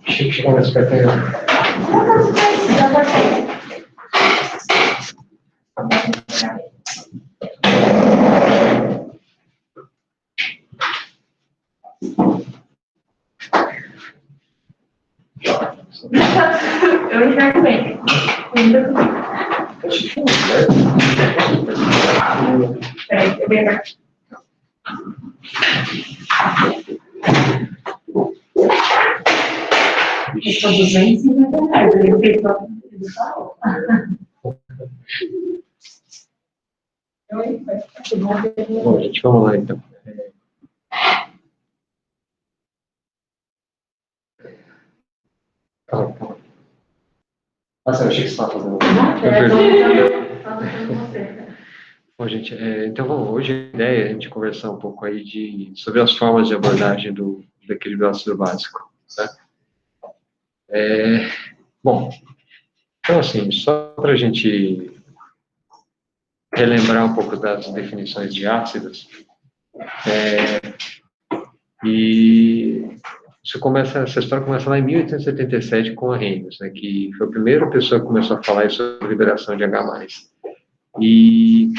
Chico, chega mais perto aí. Eu enxergo bem. Peraí, eu venho aqui. Estou 250 reais. Eu fiz só Bom, gente, vamos lá então. Calma. Eu achei que você estava fazendo. Bom, gente, então vamos, hoje a ideia é a gente conversar um pouco aí sobre as formas de abordagem do equilíbrio ácido básico. Tá? Bom, então assim, só para a gente relembrar um pouco das definições de ácidos, e essa história começa lá em 1877 com a Reynolds, né, que foi a primeira pessoa que começou a falar sobre liberação de H+. E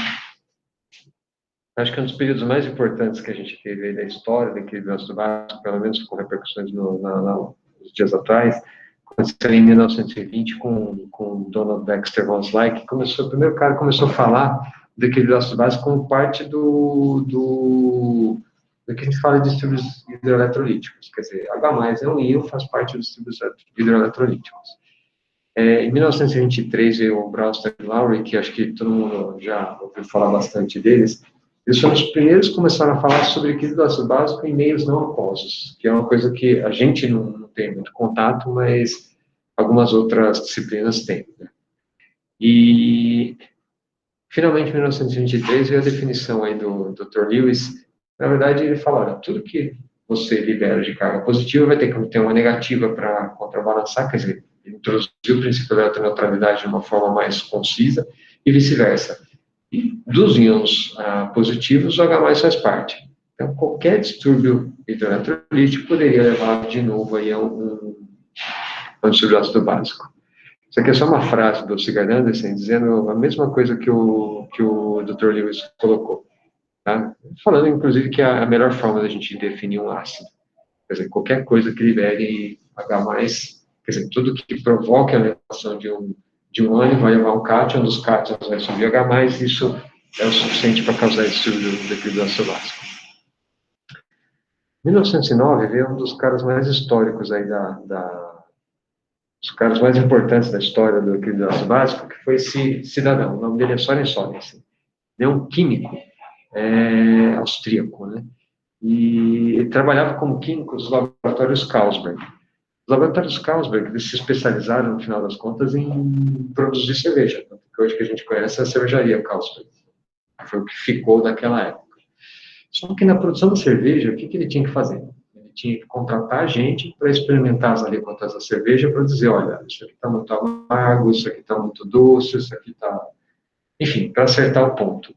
acho que um dos períodos mais importantes que a gente teve aí da história do equilíbrio ácido básico, pelo menos com repercussões nos dias atuais, começou em 1920 com Donald Baxter von Slyke, que o primeiro cara começou a falar do equilíbrio ácido básico como parte do que a gente fala de distúrbios hidroeletrolíticos, quer dizer, H+, é um íon, faz parte dos distúrbios hidroeletrolíticos. Em 1923 veio o Brewster e Lowry, que acho que todo mundo já ouviu falar bastante deles. Eles foram os primeiros que começaram a falar sobre equilíbrio ácido básico em meios não aquosos, que é uma coisa que a gente não tem muito contato, mas algumas outras disciplinas têm. Né? E, finalmente, em 1923, veio a definição aí do Dr. Lewis. Na verdade, ele fala, olha, tudo que você libera de carga positiva vai ter que ter uma negativa para contrabalançar, quer dizer, ele introduziu o princípio da neutralidade de uma forma mais concisa e vice-versa. E dos íons positivos, o H+ faz parte. Então, qualquer distúrbio hidroeletrolítico poderia levar de novo aí a um distúrbio ácido básico. Isso aqui é só uma frase do Sigurd Andersen dizendo a mesma coisa que o Dr. Lewis colocou. Tá? Falando, inclusive, que é a melhor forma da gente definir um ácido. Quer dizer, qualquer coisa que libere H+, quer dizer, tudo que provoque a elevação de um ânion vai levar um cátion, dos cátions vai subir H+, isso é o suficiente para causar distúrbio do equilíbrio ácido básico. Em 1909 veio um dos caras mais históricos aí os caras mais importantes da história do equilíbrio ácido básico, que foi esse cidadão, o nome dele é Soren Sorensen. Ele é um químico austríaco, né? E ele trabalhava como químico nos laboratórios Carlsberg. Os laboratórios Carlsberg, eles se especializaram, no final das contas, em produzir cerveja. Porque hoje que a gente conhece é a cervejaria Carlsberg. Foi o que ficou daquela época. Só que na produção da cerveja, o que ele tinha que fazer? Ele tinha que contratar gente para experimentar as alíquotas da cerveja para dizer, olha, isso aqui está muito amargo, isso aqui está muito doce, isso aqui está... Enfim, para acertar o ponto.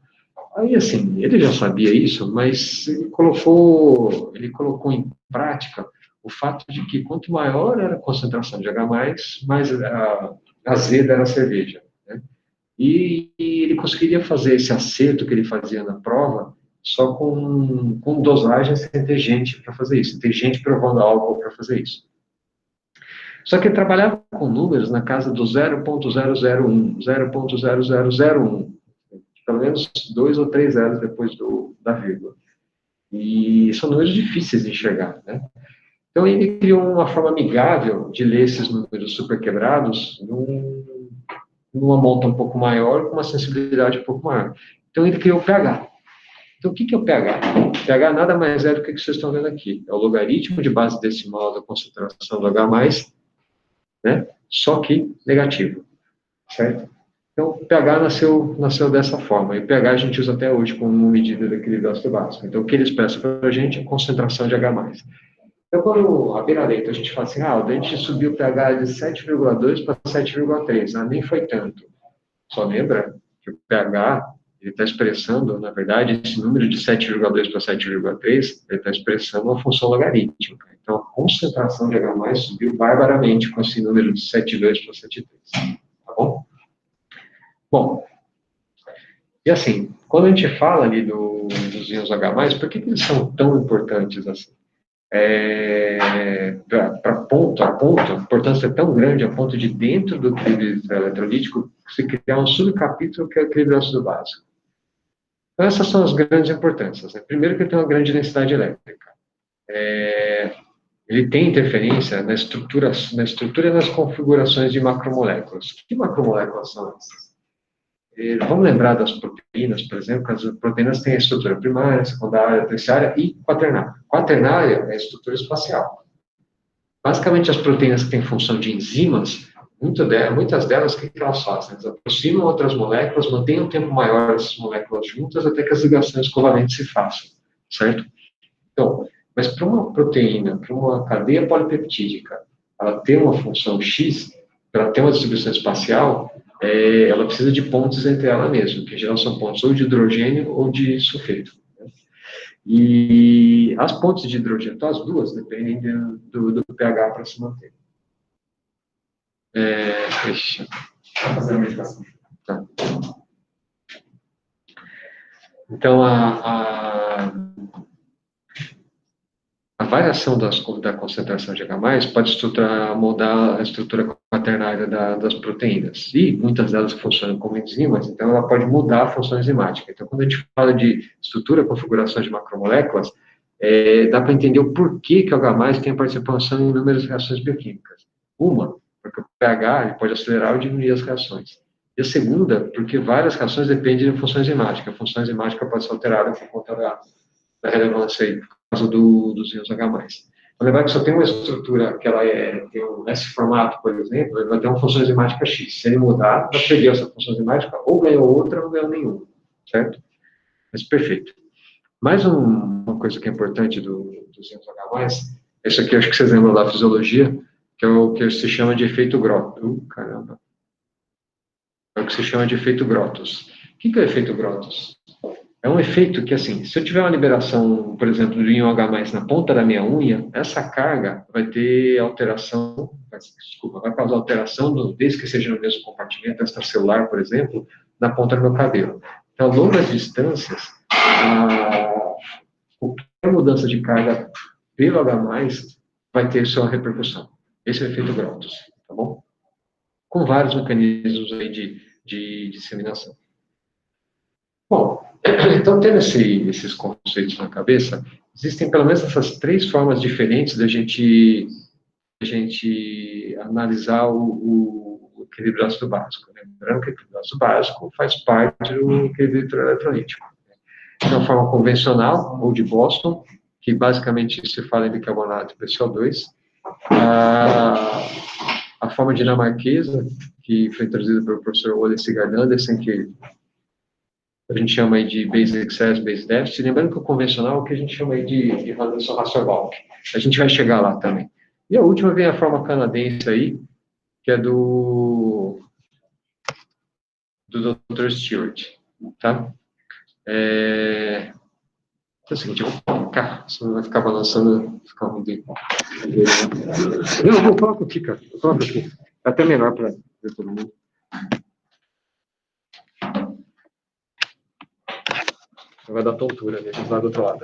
Aí, assim, ele já sabia isso, mas ele colocou em prática o fato de que quanto maior era a concentração de H+, mais azeda era a cerveja. Né? E ele conseguiria fazer esse acerto que ele fazia na prova só com dosagem sem ter gente para fazer isso, ter gente provando álcool para fazer isso. Só que ele trabalhava com números na casa do 0.001, 0.0001, pelo menos 2 ou 3 zeros depois da vírgula. E são números difíceis de enxergar, né? Então, ele criou uma forma amigável de ler esses números super quebrados numa monta um pouco maior, com uma sensibilidade um pouco maior. Então, ele criou o pH. Então, o que é o pH? O pH nada mais é do que o que vocês estão vendo aqui. É o logaritmo de base decimal da concentração do H+, né? Só que negativo, certo? Então, o pH nasceu dessa forma. E o pH a gente usa até hoje como medida do equilíbrio ácido básico. Então, o que ele expressa para a gente é a concentração de H+. Então, quando a beira-leito a gente fala assim, o dente subiu o pH de 7,2 para 7,3, nem foi tanto. Só lembra que o pH ele está expressando, na verdade, esse número de 7,2 para 7,3, ele está expressando uma função logarítmica. Então, a concentração de H+ subiu barbaramente com esse número de 7,2 para 7,3. Tá bom? Bom, e assim, quando a gente fala ali dos íons H+, por que eles são tão importantes assim? Para ponto, a importância é tão grande a ponto de, dentro do equilíbrio eletrolítico, se criar um subcapítulo que é o equilíbrio ácido básico. Então, essas são as grandes importâncias. Né? Primeiro, que ele tem uma grande densidade elétrica. Ele tem interferência na estrutura e nas configurações de macromoléculas. Que macromoléculas são essas? Vamos lembrar das proteínas, por exemplo, que as proteínas têm a estrutura primária, secundária, terciária e quaternária. Quaternária é a estrutura espacial. Basicamente, as proteínas que têm função de enzimas, muitas delas, o que elas fazem? Elas aproximam outras moléculas, mantêm um tempo maior essas moléculas juntas até que as ligações covalentes se façam, certo? Então, mas para uma proteína, para uma cadeia polipeptídica, ela ter uma função X, para ela ter uma distribuição espacial, ela precisa de pontes entre ela mesma, que em geral são pontes ou de hidrogênio ou de sulfeto. Né? E as pontes de hidrogênio, então as duas, dependem do pH para se manter. Deixa eu fazer a medicação. Tá. Então, a variação da concentração de H+, pode mudar a estrutura quaternária das proteínas. E muitas delas funcionam como enzimas, então ela pode mudar a função enzimática. Então, quando a gente fala de estrutura e configuração de macromoléculas, dá para entender o porquê que o H+ tem participação em inúmeras reações bioquímicas. Uma, porque o pH ele pode acelerar ou diminuir as reações. E a segunda, porque várias reações dependem da função enzimática. A função enzimática pode ser alterada por conta da relevância aí, por causa dos íons H+. Então, lembrar que só tem uma estrutura que ela tem esse formato, por exemplo, ele vai ter uma função enzimática X. Se ele mudar, vai perder essa função enzimática, ou ganhou outra, ou ganhou nenhuma, certo? Mas perfeito. Mais uma coisa que é importante dos íons H+, isso aqui acho que vocês lembram da fisiologia, que é o que se chama de efeito Groth. Caramba. É o que se chama de efeito Grothus. O que é o efeito Grothus? É um efeito que, assim, se eu tiver uma liberação, por exemplo, do íon H+ na ponta da minha unha, essa carga vai ter alteração, vai causar alteração, desde que seja no mesmo compartimento extracelular, por exemplo, na ponta do meu cabelo. Então, a longas distâncias, qualquer mudança de carga pelo H+ vai ter sua repercussão. Esse é o efeito Grothus, tá bom? Com vários mecanismos aí de disseminação. Bom, então, tendo esses conceitos na cabeça, existem pelo menos essas 3 formas diferentes da gente analisar o equilíbrio ácido básico. Né? Lembrando que o equilíbrio ácido básico faz parte do equilíbrio eletrolítico. Tem uma forma convencional, ou de Boston, que basicamente se fala em bicarbonato e PCO2. A forma dinamarquesa, que foi introduzida pelo professor Ole Sigurd Andersen, que a gente chama aí de base excess, base deficit, lembrando que o convencional é o que a gente chama aí de Randerson-Hasselbalch. A gente vai chegar lá também. E a última vem a forma canadense aí, que é do Dr. Stewart, tá? É o seguinte, eu vou colocar, senão vai ficar balançando, ficar ruim. Eu coloco aqui, cara, eu coloco aqui. É até melhor para ver todo mundo. Vai dar tontura, né? A gente vai do outro lado.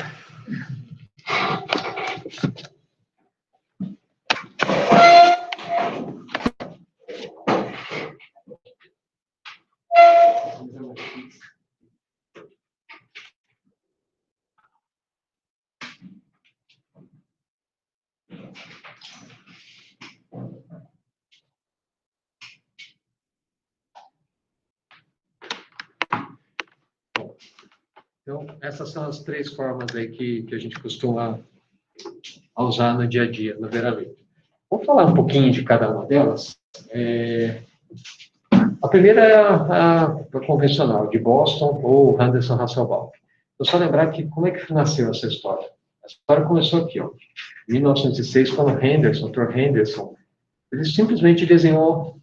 Então, essas são as 3 formas aí que a gente costuma usar no dia a dia, no veramento. Vou falar um pouquinho de cada uma delas. A primeira é a convencional, de Boston ou Randerson-Hasselbalch. Eu só lembrar que como é que nasceu essa história. A história começou aqui, ó, em 1906, quando Dr. Henderson, ele simplesmente desenhou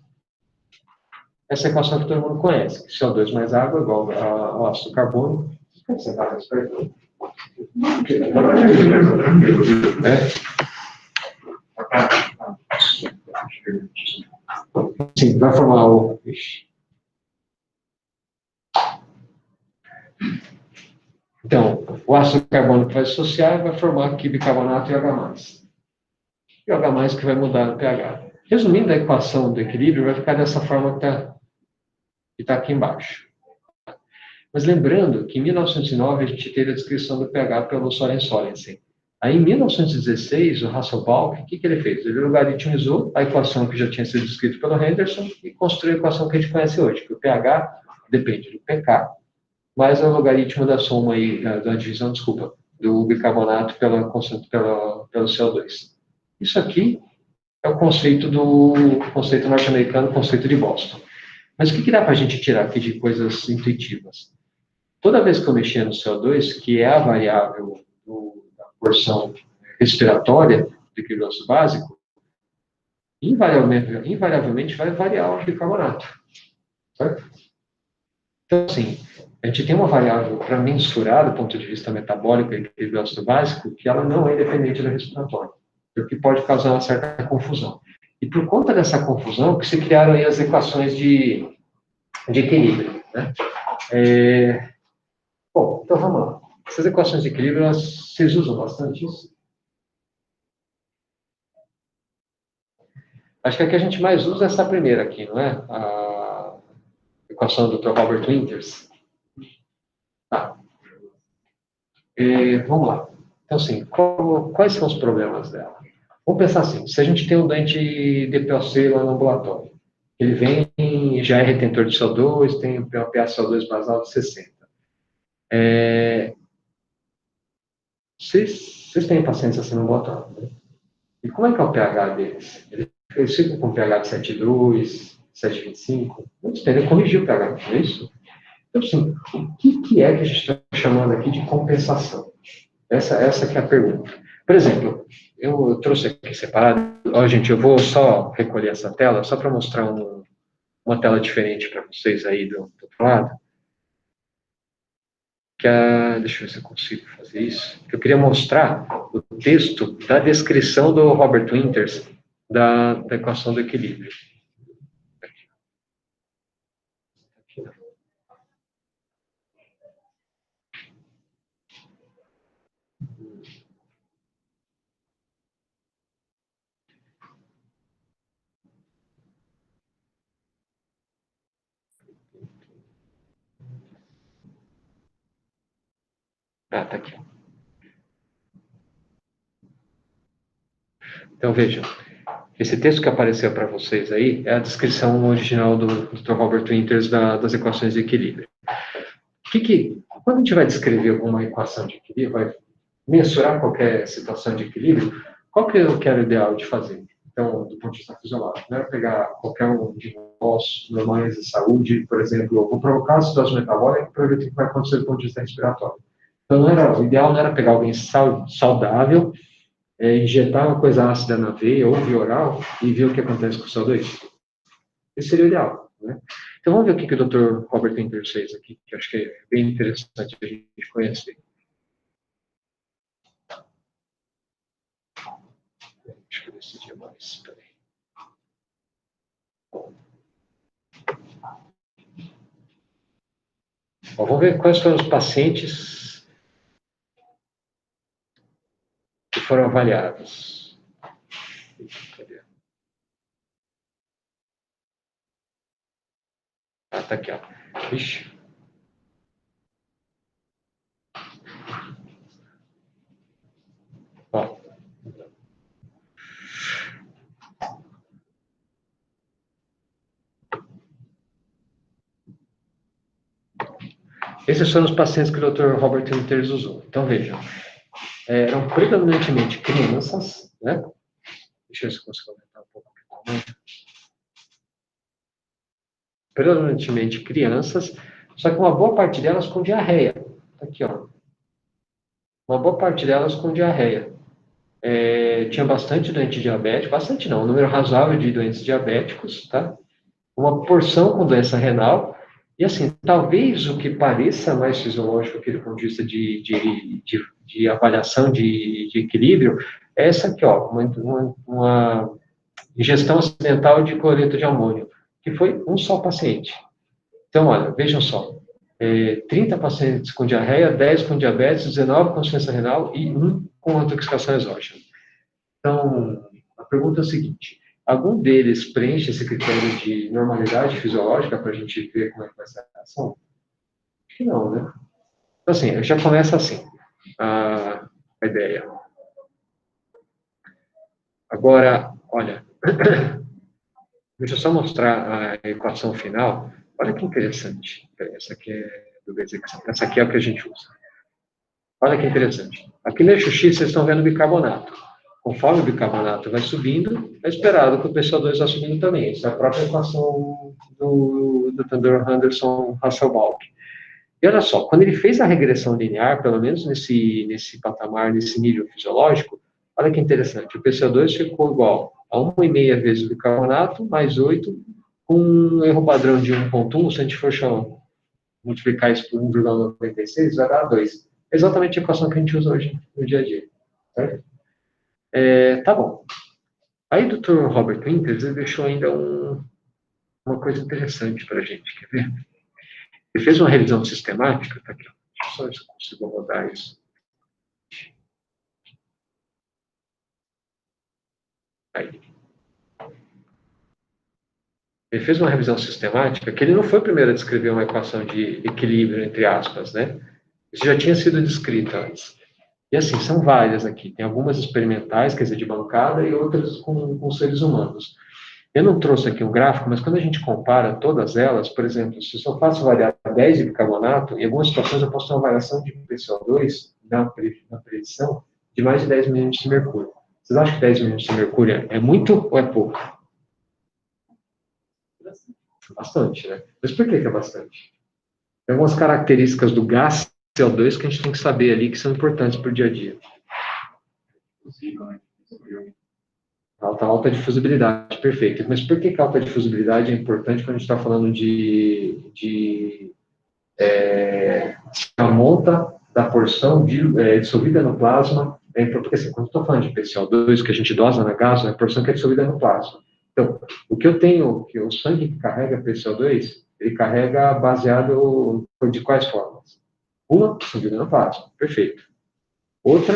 essa equação que todo mundo conhece, que CO2 mais água é igual ao ácido carbônico. Você vai responder. Sim, vai formar o... Então, o ácido carbônico vai associar e vai formar aqui bicarbonato e H+. E o H+, que vai mudar no pH. Resumindo, a equação do equilíbrio vai ficar dessa forma que está aqui embaixo. Mas lembrando que em 1909 a gente teve a descrição do pH pelo Soren Sørensen. Aí em 1916, o Hasselbalch, o que ele fez? Ele logaritmizou a equação que já tinha sido descrita pelo Henderson e construiu a equação que a gente conhece hoje, que o pH depende do pK, mais o logaritmo da soma aí, da divisão, desculpa, do bicarbonato pelo CO2. Isso aqui é o conceito norte-americano, o conceito de Boston. Mas o que dá para a gente tirar aqui de coisas intuitivas? Toda vez que eu mexer no CO2, que é a variável da porção respiratória do equilíbrio ácido básico, invariavelmente vai variar o bicarbonato. Certo? Então, assim, a gente tem uma variável para mensurar do ponto de vista metabólico e equilíbrio ácido básico que ela não é independente da respiratória, o que pode causar uma certa confusão. E por conta dessa confusão que se criaram aí as equações de equilíbrio, né? Bom, então vamos lá. Essas equações de equilíbrio, vocês usam bastante isso? Acho que a que a gente mais usa é essa primeira aqui, não é? A equação do Dr. Robert Winters. Tá. Vamos lá. Então, assim, quais são os problemas dela? Vamos pensar assim, se a gente tem um doente DPOC lá no ambulatório, ele vem, já é retentor de CO2, tem um pH-CO2 basal de 60. Vocês têm pacientes assim no ambulatório, né? E como é que é o pH deles? Eles ficam com pH de 7,2, 7,25? Eles tendem a corrigir o pH, não é isso? Então, assim, o que é que a gente está chamando aqui de compensação? Essa que é a pergunta. Por exemplo, eu trouxe aqui separado. Ó, gente, eu vou só recolher essa tela, só para mostrar uma tela diferente para vocês aí do outro lado. Deixa eu ver se eu consigo fazer isso. Eu queria mostrar o texto da descrição do Robert Winters da equação do equilíbrio. Tá aqui. Então, vejam. Esse texto que apareceu para vocês aí é a descrição original do Dr. Robert Winters das equações de equilíbrio. Quando a gente vai descrever alguma equação de equilíbrio, vai mensurar qualquer situação de equilíbrio, qual que era o ideal de fazer? Então, do ponto de vista fisiológico, não era pegar qualquer um de nós normais de saúde, por exemplo, eu vou provocar uma situação metabólica para ver o que vai acontecer do ponto de vista respiratório. Então, o ideal não era pegar alguém saudável, injetar uma coisa ácida na veia ou via oral e ver o que acontece com o CO2. Esse seria o ideal, né? Então, vamos ver o que o Dr. Robert Winters fez aqui, que eu acho que é bem interessante a gente conhecer. Deixa eu decidir mais. Peraí. Vamos ver quais foram os pacientes que foram avaliados. Tá aqui, ó. Ixi. Ó. Esses foram os pacientes que o Dr. Robert Winters usou. Então, vejam. Eram predominantemente crianças, né? Deixa eu ver se eu consigo aumentar um pouco o tamanho. Predominantemente crianças, só que uma boa parte delas com diarreia. Aqui, ó. Uma boa parte delas com diarreia. Tinha bastante doente diabético, bastante não, um número razoável de doentes diabéticos, tá? uma porção com doença renal, e assim, talvez o que pareça mais fisiológico aqui do ponto de vista de avaliação de equilíbrio, é essa aqui, ó, uma ingestão acidental de cloreto de amônio, que foi um só paciente. Então, olha, vejam só, 30 pacientes com diarreia, 10 com diabetes, 19 com insuficiência renal e 1 com intoxicação exógena. Então, a pergunta é a seguinte: algum deles preenche esse critério de normalidade fisiológica para a gente ver como é que vai ser a reação? Acho que não, né? Então, assim, já começa assim a ideia. Agora, olha, deixa eu só mostrar a equação final. Olha que interessante. Essa aqui é do Basic. Essa aqui é a que a gente usa. Olha que interessante. Aqui no eixo X, vocês estão vendo o bicarbonato. Conforme o bicarbonato vai subindo, é esperado que o PCO2 vá subindo também. Essa é a própria equação do Thunder Anderson-Hasselbalch. E olha só, quando ele fez a regressão linear, pelo menos nesse patamar, nesse nível fisiológico, olha que interessante, o PCO2 ficou igual a 1,5 vezes o bicarbonato, mais 8, com um erro padrão de 1,1, se a gente for multiplicar isso por 1,96, vai dar 2. É exatamente a equação que a gente usa hoje no dia a dia. Certo? Tá bom. Aí o Dr. Robert Winters deixou ainda uma coisa interessante para a gente, quer ver? Ele fez uma revisão sistemática, tá aqui, ó. Deixa eu só ver se eu consigo rodar isso. Aí. Ele fez uma revisão sistemática que ele não foi o primeiro a descrever uma equação de equilíbrio, entre aspas, né? Isso já tinha sido descrito antes. E assim, são várias aqui. Tem algumas experimentais, quer dizer, de bancada, e outras com seres humanos. Eu não trouxe aqui um gráfico, mas quando a gente compara todas elas, por exemplo, se eu só faço variar 10 de bicarbonato, em algumas situações eu posso ter uma variação de PCO2 na predição de mais de 10 milímetros de mercúrio. Vocês acham que 10 milímetros de mercúrio é muito ou é pouco? Bastante, né? Mas por que é bastante? Tem algumas características do gás CO2 que a gente tem que saber ali, que são importantes para o dia a dia. Alta difusibilidade, perfeito. Mas por que alta difusibilidade é importante quando a gente está falando a monta da porção dissolvida no plasma? Porque assim, quando estou falando de PCO2, que a gente dosa na gás, é a porção que é dissolvida no plasma. Então, o que eu tenho, que o sangue que carrega PCO2, ele carrega baseado de quais formas? Uma, dissolvida no plasma, perfeito. Outra,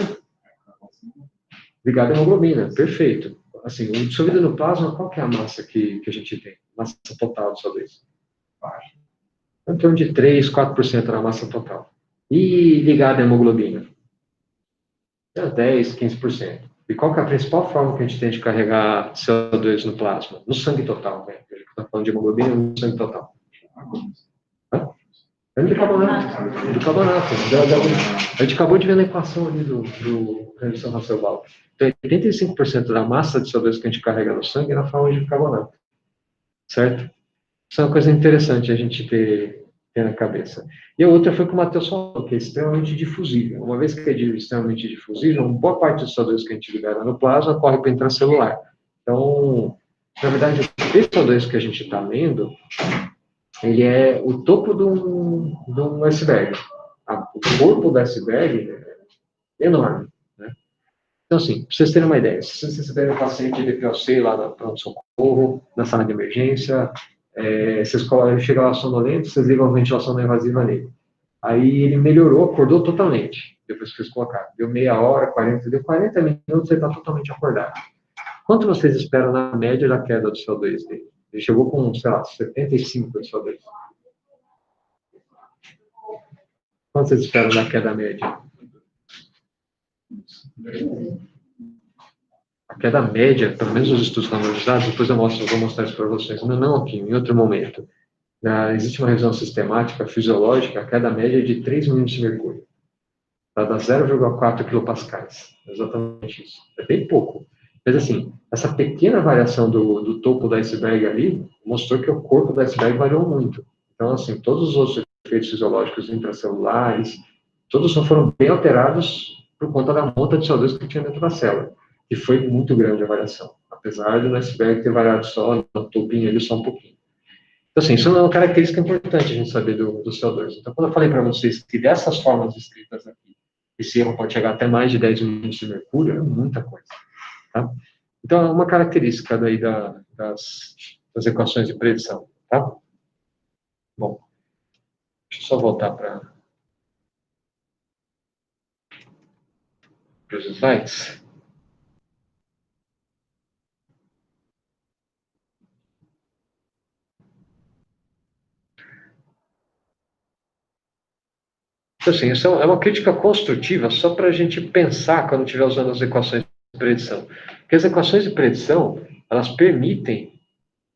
ligada à hemoglobina, perfeito. Assim, o dissolvido no plasma, qual que é a massa que a gente tem? Massa total do CO2? Em torno de 3, 4% da massa total. E ligada à hemoglobina? 10, 15%. E qual que é a principal forma que a gente tem de carregar CO2 no plasma? No sangue total, né? A gente está falando de hemoglobina no sangue total. É bicarbonato. Bicarbonato. A gente acabou de ver na equação ali do Anderson Hasselbalch. Então, 85% da massa de CO2 que a gente carrega no sangue é na forma de bicarbonato. Certo? Isso é uma coisa interessante a gente ter na cabeça. E a outra foi que o Matheus falou, que é extremamente difusível. Uma vez que é extremamente difusível, uma boa parte dos CO2 que a gente libera no plasma corre para o intracelular. Então, na verdade, o CO2 que a gente está lendo, ele é o topo de um iceberg. O corpo do iceberg é enorme. Né? Então, assim, para vocês terem uma ideia, se vocês receberem um paciente de POC lá no pronto-socorro, na sala de emergência, ele chega lá sonolento, vocês ligam a ventilação não invasiva nele. Aí ele melhorou, acordou totalmente, depois que vocês colocaram. Deu meia hora, 40, deu 40 minutos, ele está totalmente acordado. Quanto vocês esperam na média da queda do CO2 dele? Ele chegou com, sei lá, 75 de CO2. Quanto vocês esperam da queda média? A queda média, pelo menos os estudos randomizados, depois eu vou mostrar isso para vocês, não aqui, em outro momento. Existe uma revisão sistemática, fisiológica, a queda média é de 3 milímetros de mercúrio. Tá, dá 0,4 quilopascais. Exatamente isso. É bem pouco. Mas, assim, essa pequena variação do topo do iceberg ali mostrou que o corpo do iceberg variou muito. Então, assim, todos os outros efeitos fisiológicos intracelulares, todos foram bem alterados por conta da monta de CO2 que tinha dentro da célula. E foi muito grande a variação. Apesar do iceberg ter variado só no topinho ali, só um pouquinho. Então, assim, isso é uma característica importante a gente saber do CO2. Então, quando eu falei para vocês que dessas formas escritas aqui, esse erro pode chegar até mais de 10 milímetros de mercúrio, é muita coisa, tá? Então, é uma característica daí das equações de predição, tá? Bom, deixa eu só voltar para os slides. Então, assim, isso é uma crítica construtiva só para a gente pensar quando estiver usando as equações de predição. Porque as equações de predição, elas permitem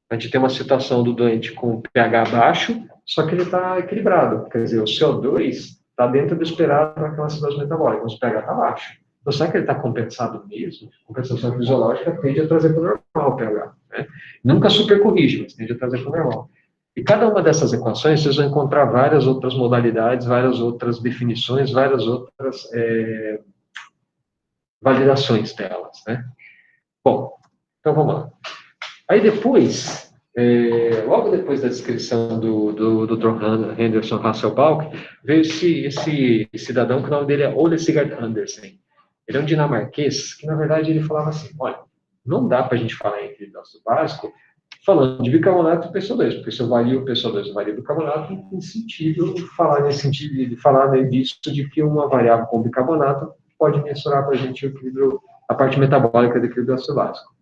a gente ter uma situação do doente com pH baixo, só que ele está equilibrado. Quer dizer, o CO2 está dentro do esperado para aquela situação metabólica, mas o pH está baixo. Então, será que ele está compensado mesmo? Compensação fisiológica tende a trazer para o normal o pH. Né? Nunca super corrige, mas tende a trazer para o normal. E cada uma dessas equações, vocês vão encontrar várias outras modalidades, várias outras definições, várias outras validações delas, né? Bom, então vamos lá. Aí depois, logo depois da descrição do Dr. Henderson Hasselbalch, veio esse cidadão que o nome dele é Ole Sigurd Andersen. Ele é um dinamarquês que, na verdade, ele falava assim, olha, não dá para a gente falar em equilíbrio básico falando de bicarbonato e PCO2, porque se eu valio o PCO2 e valio o bicarbonato, não tem sentido falar nesse sentido, de falar disso, de que uma variável com bicarbonato pode mensurar para a gente o equilíbrio, a parte metabólica do equilíbrio ácido básico.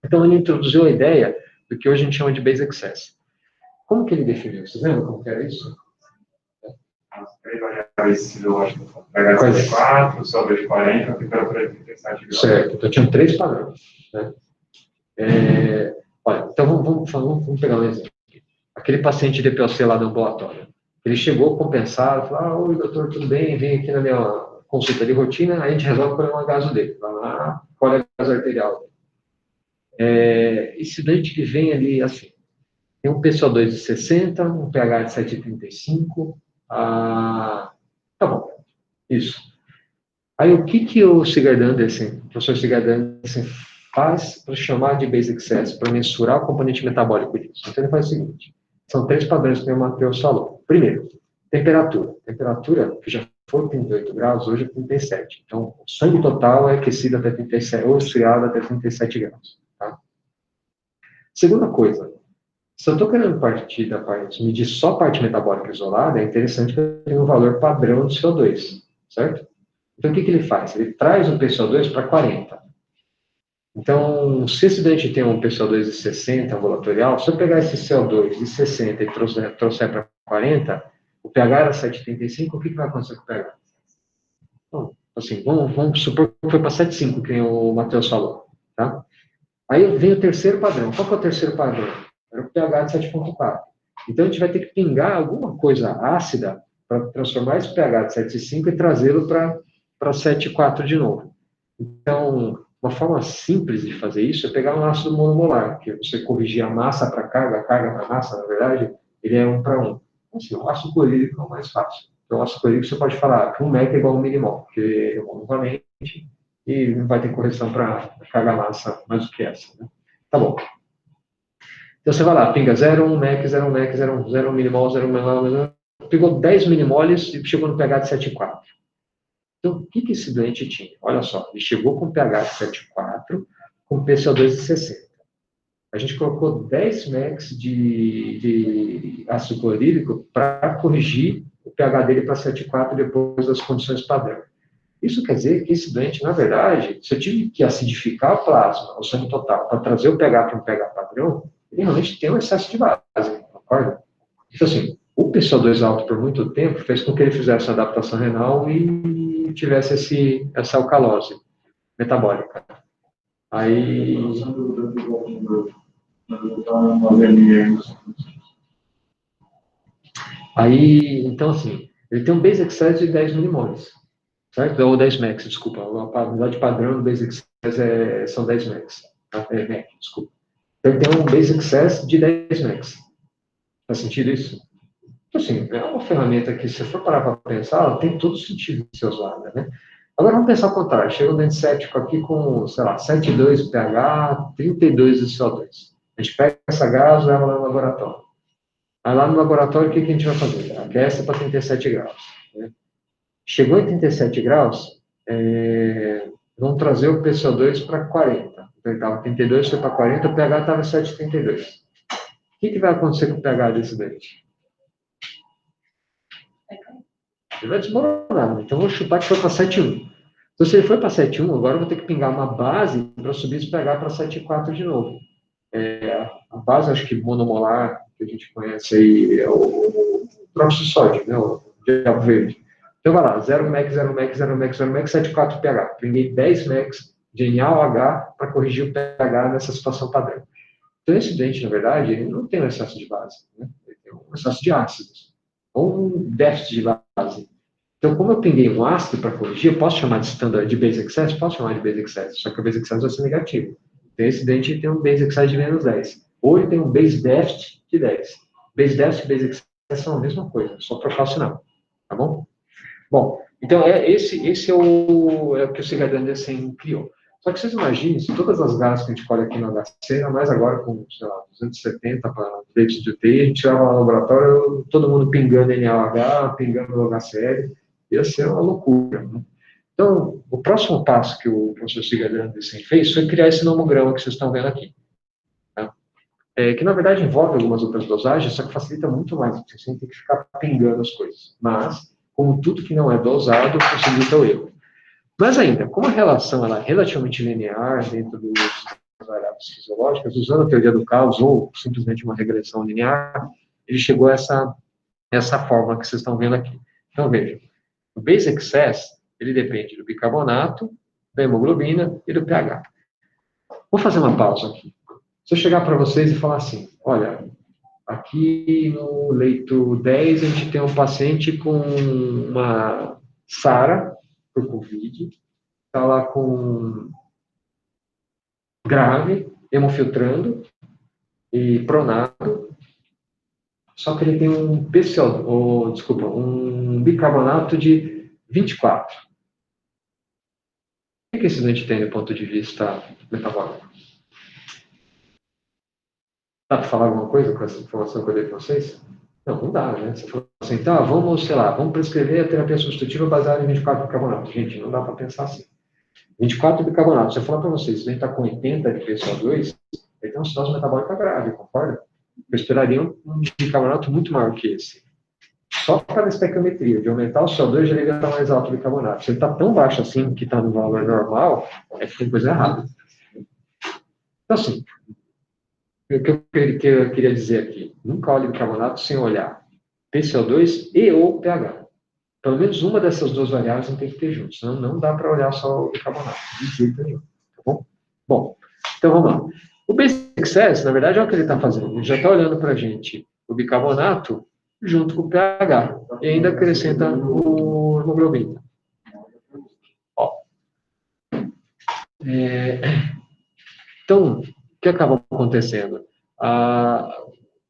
Então, ele introduziu a ideia do que hoje a gente chama de base excess. Como que ele definiu? Vocês lembram como que era isso? As três variáveis fisiológicas são pH 4, sobre de 40, temperatura de 37 graus. Certo, então tinham 3 padrões. Né? Olha, então vamos pegar um exemplo. Aquele paciente de DPOC lá do ambulatório. Ele chegou compensado, falou, oi doutor, tudo bem? Vem aqui na minha consulta de rotina, a gente resolve colher um gaso dele. Vai lá, colhe a gaso arterial dele. Esse doente que vem ali, assim, tem um PCO2 de 60, um pH de 7,35, tá bom, isso. Aí o que o Sigurd Andersen, o professor Sigurd Andersen, faz para chamar de base excess, para mensurar o componente metabólico disso? Então ele faz o seguinte, são 3 padrões que o Matheus falou. Primeiro, temperatura. Temperatura, que já foi 38 graus, hoje é 37. Então, o sangue total é aquecido até 37, ou esfriado até 37 graus. Tá? Segunda coisa, se eu estou querendo partir da parte, medir só a parte metabólica isolada, é interessante que eu tenha um valor padrão de CO2, certo? Então, o que ele faz? Ele traz o PCO2 para 40. Então, se esse doente tem um PCO2 de 60 ambulatorial, se eu pegar esse CO2 de 60 e trouxer para 40, o pH era 7,35, o que vai acontecer com o pH? Bom, assim, vamos supor que foi para 7,5, que o Matheus falou, tá? Aí vem o terceiro padrão. Qual que é o terceiro padrão? Era o pH de 7,4. Então, a gente vai ter que pingar alguma coisa ácida para transformar esse pH de 7,5 e trazê-lo para 7,4 de novo. Então, uma forma simples de fazer isso é pegar um ácido monomolar, que você corrigir a massa para a carga para a massa, na verdade, ele é 1 para 1. Assim, o ácido clorídrico é o mais fácil. Então, o ácido clorídrico você pode falar que 1 mEq é igual a 1 milimol, porque é monovalente e não vai ter correção para carga massa mais do que essa. Né? Tá bom. Então, você vai lá, pinga 0,1 mEq, 0,1 mEq, 0,1 milimol, 0,1 milimol, pegou 10 milimoles e chegou no pH de 7,4. Então, o que esse doente tinha? Olha só, ele chegou com pH de 7,4, com PCO2 de 60. A gente colocou 10 mEq de ácido clorídrico para corrigir o pH dele para 7,4 depois das condições padrão. Isso quer dizer que esse doente, na verdade, se eu tive que acidificar o plasma, o sangue total, para trazer o pH para um pH padrão, ele realmente tem um excesso de base, concorda? Então, assim, o PCO2 alto por muito tempo fez com que ele fizesse a adaptação renal e tivesse essa alcalose metabólica. Aí... então, assim, ele tem um base excess de 10 milimoles, certo? Ou 10 mEq, desculpa. A unidade padrão do base excess são 10 mEq. MEq, desculpa. Então, ele tem um base excess de 10 mEq. Faz sentido isso? Então, assim, é uma ferramenta que, se for parar para pensar, ela tem todo sentido de ser usada, né? Agora, vamos pensar ao contrário. Chega um dente cético aqui com, sei lá, 7,2 pH, 32 de CO2. A gente pega essa gás e leva lá no laboratório. Aí lá no laboratório, o que a gente vai fazer? Aquece para 37 graus. Né? Chegou em 37 graus, vamos trazer o PCO2 para 40. Então ele estava 32, foi para 40, o pH estava 7,32. O que vai acontecer com o pH desse dente? Ele vai desmoronar, né? Então vou chutar que foi para 7,1. Então se ele foi para 7,1, agora eu vou ter que pingar uma base para subir esse pH para 7,4 de novo. A base, acho que monomolar, que a gente conhece aí, é o peróxido de sódio, né? O diabo verde. Então vai lá, 0 MEC, 0 MEC, 0 MEC, 0 MEC, 7,4 pH. Pinguei 10 MECs de NaOH para corrigir o pH nessa situação padrão. Então esse dente, na verdade, ele não tem um excesso de base, né? Ele tem um excesso de ácidos, ou um déficit de base. Então, como eu pinguei um ácido para corrigir, eu posso chamar de standard de base excess? Posso chamar de base excess, só que o base excess vai ser negativo. Então, esse dente tem um base excess de menos 10. Ou ele tem um base deficit de 10. Base deficit e base excess são a mesma coisa, só trocar o sinal. Tá bom? Bom, então esse é o que o Cigardan criou. Só que vocês imaginem, se todas as gases que a gente colhe aqui no HC, ainda mais agora com, sei lá, 270 para leitos de UTI, a gente leva no laboratório, todo mundo pingando NaOH, pingando HCl, ia ser uma loucura. Né? Então, o próximo passo que o professor Cigardan fez foi criar esse nomograma que vocês estão vendo aqui. Tá? Que na verdade envolve algumas outras dosagens, só que facilita muito mais, porque você tem que ficar pingando as coisas. Mas, como tudo que não é dosado, possibilita o erro. Mas ainda, como a relação ela é relativamente linear dentro das variáveis fisiológicas, usando a teoria do caos ou simplesmente uma regressão linear, ele chegou a essa fórmula que vocês estão vendo aqui. Então, veja, o base excess, ele depende do bicarbonato, da hemoglobina e do pH. Vou fazer uma pausa aqui. Se eu chegar para vocês e falar assim, olha, aqui no leito 10 a gente tem um paciente com uma SARA, por Covid, está lá com grave, hemofiltrando e pronado, só que ele tem um um bicarbonato de 24. O que esse doente tem do ponto de vista metabólico? Dá para falar alguma coisa com essa informação que eu dei para vocês? Não, não dá, né? Você falou assim, tá, vamos, sei lá, vamos prescrever a terapia substitutiva baseada em 24 bicarbonatos. Gente, não dá para pensar assim. 24 bicarbonatos. Se eu falar para vocês, se ele está com 80 de PCO2, ele tem uma situação metabólica grave, concorda? Eu esperaria um bicarbonato muito maior que esse. Só para a estequiometria, de aumentar o CO2, já deveria estar mais alto o bicarbonato. Se ele está tão baixo assim, que está no valor normal, é que tem coisa errada. Então, assim, o que eu queria dizer aqui? Nunca olhe bicarbonato sem olhar PCO2 e ou pH. Pelo menos uma dessas duas variáveis não tem que ter junto, senão não dá para olhar só o bicarbonato, de jeito nenhum, tá bom? Bom, então vamos lá. O base excess, na verdade, é o que ele está fazendo. Ele já está olhando para a gente o bicarbonato junto com o pH e ainda acrescenta o hemoglobina. Ó. Então, o que acaba acontecendo?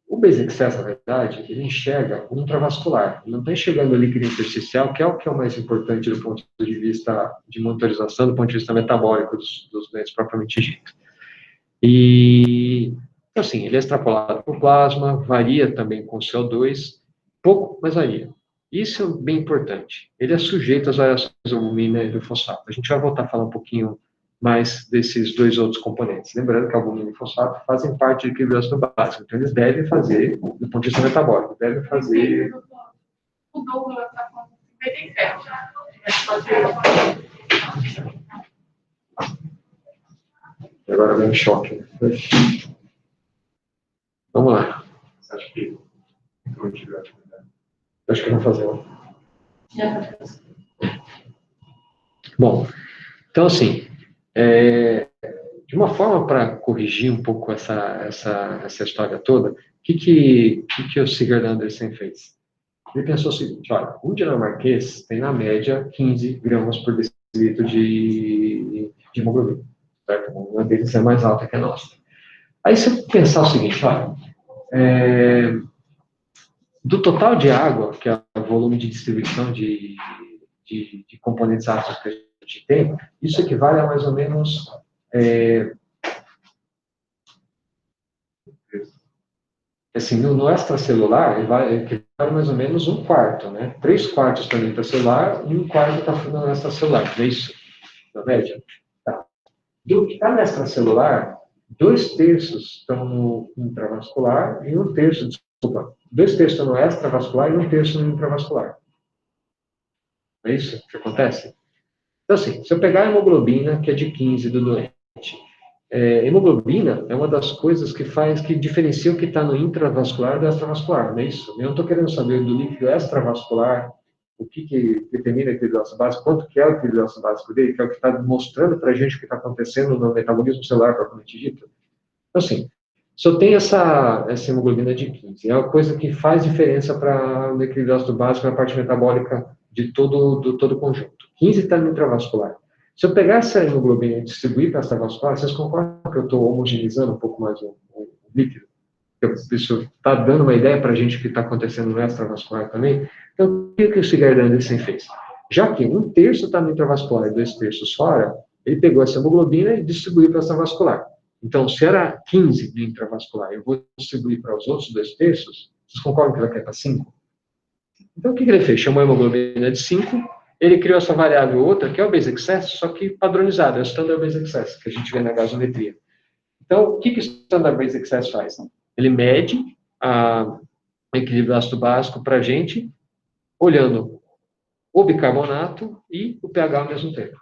O base excess, na verdade, ele enxerga o intravascular. Ele não está enxergando o líquido intersticial, que é o mais importante do ponto de vista de monitorização, do ponto de vista metabólico dos doentes propriamente ditos. E, assim, ele é extrapolado por plasma, varia também com CO2, pouco, mas varia. Isso é bem importante. Ele é sujeito às variações do albumina e do fosfato. A gente vai voltar a falar um pouquinho mais desses dois outros componentes. Lembrando que albumina e fosfato fazem parte do equilíbrio básico. Então, eles devem fazer, do ponto de vista metabólico, devem fazer... O Douglas está com 57. Agora vem um choque. Vamos lá. Você acha que Acho que eu vou fazer um. Bom, então assim, de uma forma para corrigir um pouco essa história toda, o que o Sigurd Andersen fez? Ele pensou o seguinte, olha, um dinamarquês tem na média 15 gramas por decilitro de hemoglobina, certo? Uma deles é mais alta que a nossa. Aí você pensar o seguinte, olha, do total de água, que é o volume de distribuição de componentes ácidos que a gente tem, isso equivale a mais ou menos 3 assim, no extracelular, ele equivale mais ou menos um quarto, né? 3/4 estão no intracelular e um quarto está no extracelular, não é isso? Na média? Tá. Do que está no extracelular, 2/3 estão no intravascular e 1/3, desculpa, 2/3 estão no extravascular e 1/3 no intravascular. Não é isso que acontece? Então, assim, se eu pegar a hemoglobina, que é de 15 do doente, hemoglobina é uma das coisas que diferencia o que está no intravascular do extravascular, não é isso? Eu não estou querendo saber do líquido extravascular, o que determina o equilíbrio básico, quanto que é o equilíbrio básico dele, que é o que está mostrando para a gente o que está acontecendo no metabolismo celular, propriamente dito. Então, assim, se eu tenho essa hemoglobina de 15, é uma coisa que faz diferença para o equilíbrio ácido básico na parte metabólica de todo o conjunto. 15 está no intravascular. Se eu pegar essa hemoglobina e distribuir para a extravascular, vocês concordam que eu estou homogeneizando um pouco mais o líquido? Isso está dando uma ideia para a gente o que está acontecendo no extravascular também? Então, o que o Sigurd Andersen fez? Já que 1/3 está no intravascular e 2/3 fora, ele pegou essa hemoglobina e distribuiu para a extravascular. Então, se era 15 de intravascular, eu vou distribuir para os outros 2/3, vocês concordam que vai cair para 5? Então, o que ele fez? Chamou a hemoglobina de 5, ele criou essa variável outra, que é o base excess, só que padronizado, é o standard base excess, que a gente vê na gasometria. Então, o que o standard base excess faz? Ele mede o equilíbrio ácido básico para a gente, olhando o bicarbonato e o pH ao mesmo tempo.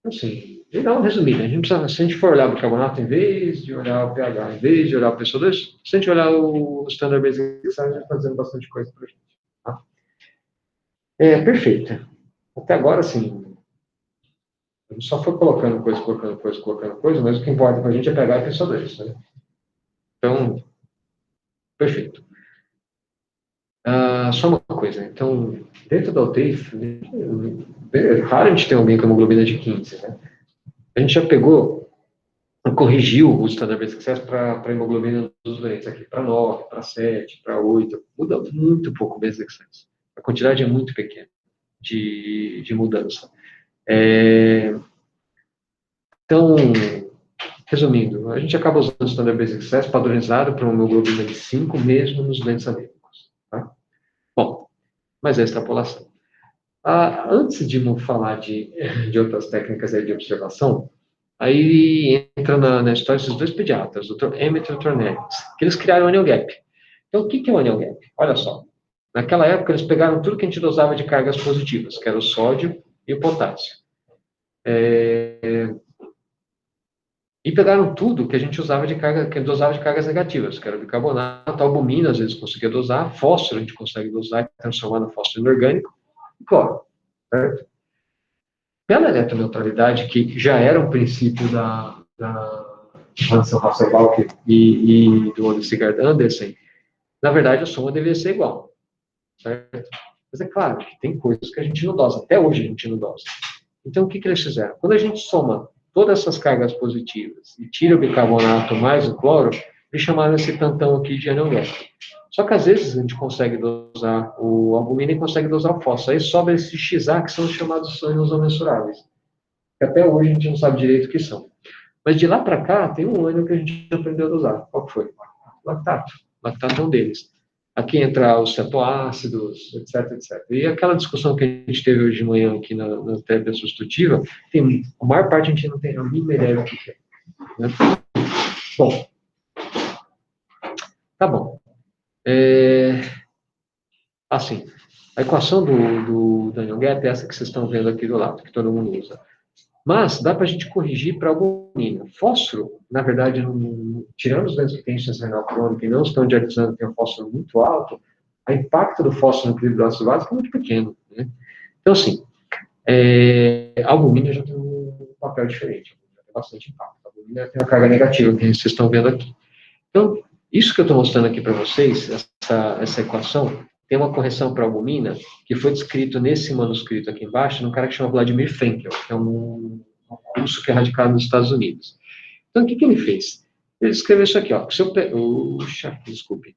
Assim, e dá uma resumida. A gente precisa, se a gente for olhar o bicarbonato em vez de olhar o pH, em vez de olhar o PCO2, se a gente olhar o standard base excess, a gente está fazendo bastante coisa para a gente. Tá? Perfeito. Até agora, assim, a gente só foi colocando coisa, mas o que importa para a gente é pegar e PCO2, né? Então, perfeito. Só uma coisa, então, dentro da UTI, é raro a gente ter alguém com hemoglobina de 15, né? A gente já pegou, corrigiu o standard basic success para a hemoglobina dos doentes aqui, para 9, para 7, para 8, muda muito pouco o basic success. A quantidade é muito pequena de mudança. Então, resumindo, a gente acaba usando o standard basic success padronizado para uma hemoglobina de 5 mesmo nos doentes anêmicos, tá? Bom, mas é extrapolação. Antes de falar de outras técnicas aí de observação, aí entra na história esses dois pediatras, o Dr. Emmett e o Dr. Nemitz, que eles criaram o Annual Gap. Então, o que é o Annual Gap? Olha só, naquela época eles pegaram tudo que a gente dosava de cargas positivas, que era o sódio e o potássio. E pegaram tudo que a gente usava que dosava de cargas negativas, que era bicarbonato, albumina, às vezes conseguia dosar, fósforo a gente consegue dosar, transformar no fósforo inorgânico, e cloro, certo? Pela eletroneutralidade, que já era um princípio da Hansen Hasselbalch e do Sigurd Andersen, na verdade a soma deveria ser igual, certo? Mas é claro que tem coisas que a gente não dosa, até hoje a gente não dosa. Então o que eles fizeram? Quando a gente soma todas essas cargas positivas e tira o bicarbonato mais o cloro, eles chamaram esse tantão aqui de Annual Gap. Só que às vezes a gente consegue dosar o albumina e consegue dosar o fósforo. Aí sobra esses XA, que são os chamados sonhos não mensuráveis. Que até hoje a gente não sabe direito o que são. Mas de lá para cá, tem um ano que a gente aprendeu a dosar. Qual que foi? Lactato. Lactato é um deles. Aqui entra os cetoácidos, etc, etc. E aquela discussão que a gente teve hoje de manhã aqui na terapia substitutiva, a maior parte a gente não tem a mínima ideia do que é. Né? Bom, tá bom. Assim, a equação do Daniel Gap é essa que vocês estão vendo aqui do lado, que todo mundo usa. Mas dá para a gente corrigir para albumina. Fósforo, na verdade, tirando os doentes que têm insuficiência renal crônica e não estão dializando, que tem um fósforo muito alto, o impacto do fósforo no equilíbrio ácido básico é muito pequeno. Né? Então, assim, a albumina já tem um papel diferente, já tem bastante impacto. A albumina tem uma carga negativa, que vocês estão vendo aqui. Então, isso que eu estou mostrando aqui para vocês, essa equação, tem uma correção para albumina, que foi descrito nesse manuscrito aqui embaixo, num cara que chama Vladimir Fenkel, que é um russo que é radicado nos Estados Unidos. Então, o que ele fez? Ele escreveu isso aqui, ó. Desculpe.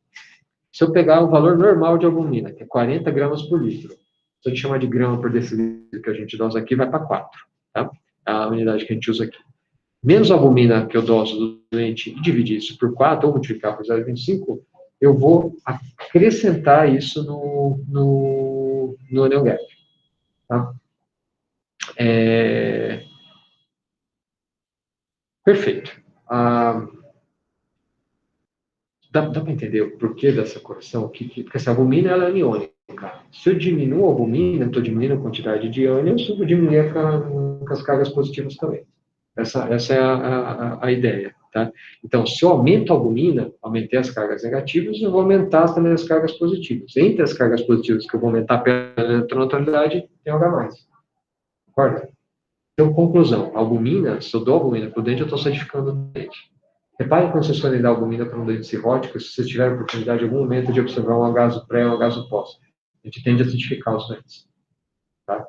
Se eu pegar o valor normal de albumina, que é 40 gramas por litro, se a gente chamar de grama por decilitro, que a gente dosa aqui, vai para 4, tá? A unidade que a gente usa aqui. Menos a albumina que eu doso do doente e dividir isso por 4, ou multiplicar por 0,25, eu vou acrescentar isso no onion gap. Tá? Perfeito. Dá para entender o porquê dessa correção? Porque essa albumina ela é aniônica. Se eu diminuo a albumina, estou diminuindo a quantidade de ânions, eu vou diminuir com as cargas positivas também. Essa é a ideia. Tá? Então, se eu aumento a albumina, aumentei as cargas negativas, eu vou aumentar também as cargas positivas. Entre as cargas positivas que eu vou aumentar pela eletronuclearidade, tem H+. Concorda? Então, conclusão. A albumina, se eu dou albumina para o dente, eu estou acidificando o dente. Reparem quando vocês forem dar albumina para um dente cirrótico, se vocês tiverem a oportunidade em algum momento de observar um agaso pré ou um agaso pós. A gente tende a acidificar os dentes. Tá?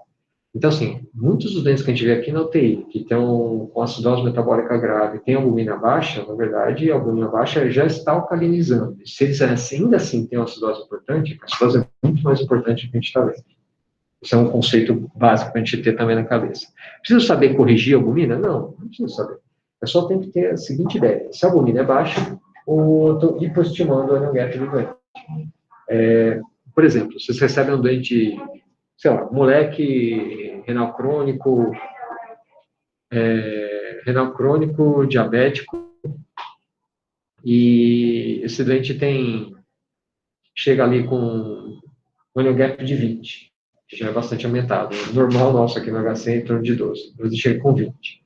Então, assim, muitos dos dentes que a gente vê aqui na UTI, que estão com acidose metabólica grave, tem albumina baixa, na verdade, a albumina baixa já está alcalinizando. Se eles ainda assim têm uma acidose importante, a acidose é muito mais importante do que a gente está vendo. Isso é um conceito básico para a gente ter também na cabeça. Preciso saber corrigir a albumina? Não preciso saber. Eu só tenho que ter a seguinte ideia. Se a albumina é baixa, eu estou hipoestimando o onion gap do doente. Por exemplo, vocês recebem um doente, sei lá, moleque renal crônico, diabético, e esse doente chega ali com um onion gap de 20, que já é bastante aumentado. O normal nosso aqui no HC é em torno de 12, eu deixei com 20.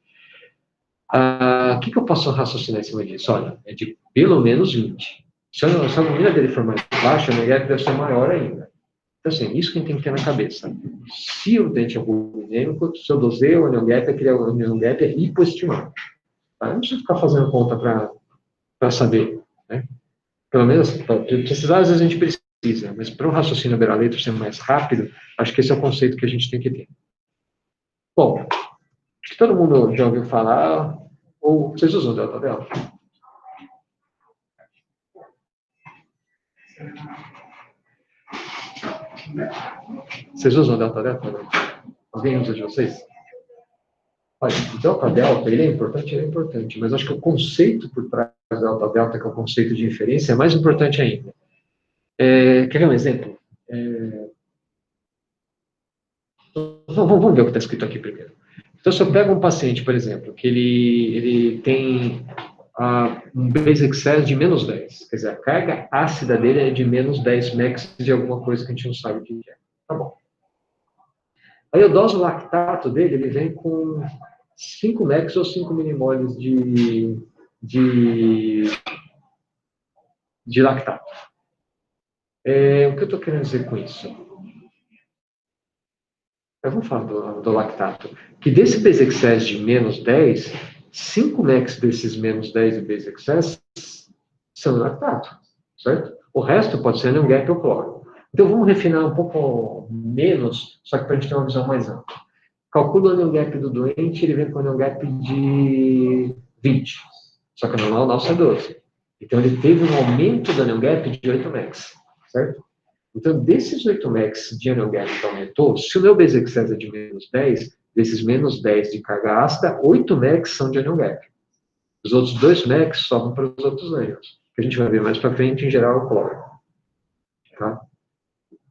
O que eu posso raciocinar em cima disso? Olha, é de pelo menos 20. Se a albumina dele for mais baixa, o onion gap deve ser maior ainda. Então, assim, isso que a gente tem que ter na cabeça. Se o dente é albuminêmico, se eu dosei o onion gap, aquele onion gap é hipoestimado. Tá? Não precisa ficar fazendo conta para saber. Né? Pelo menos, para precisar, às vezes a gente precisa, mas para o raciocínio beira-leito ser mais rápido, acho que esse é o conceito que a gente tem que ter. Bom, acho que todo mundo já ouviu falar, ou vocês usam o delta delta? Vocês usam o delta delta? Alguém usa de vocês? Olha, o delta delta, ele é importante, mas acho que o conceito por trás do delta delta, que é o conceito de inferência, é mais importante ainda. Quer ver um exemplo? Vamos ver o que está escrito aqui primeiro. Então, se eu pego um paciente, por exemplo, que ele tem um base excess de menos 10, quer dizer, a carga ácida dele é de menos 10 max de alguma coisa que a gente não sabe o que é. Tá bom. Aí eu doso o lactato dele, ele vem com 5 max ou 5 milimoles de lactato. O que eu estou querendo dizer com isso? Eu vou falar do lactato. Que desse base excess de menos 10, 5 max desses menos 10 de base excess são lactato, certo? O resto pode ser onion gap ou cloro. Então vamos refinar um pouco menos, só que para a gente ter uma visão mais ampla. Calcula o onion gap do doente, ele vem com o onion gap de 20. Só que o normal nosso é 12. Então ele teve um aumento do onion gap de 8 max, certo? Então, desses 8 max de onion gap que aumentou, se o meu base excess é de menos 10, desses menos 10 de carga ácida, 8 max são de onion gap. Os outros 2 max sobram para os outros anions, que a gente vai ver mais para frente, em geral, é o cloro. Tá?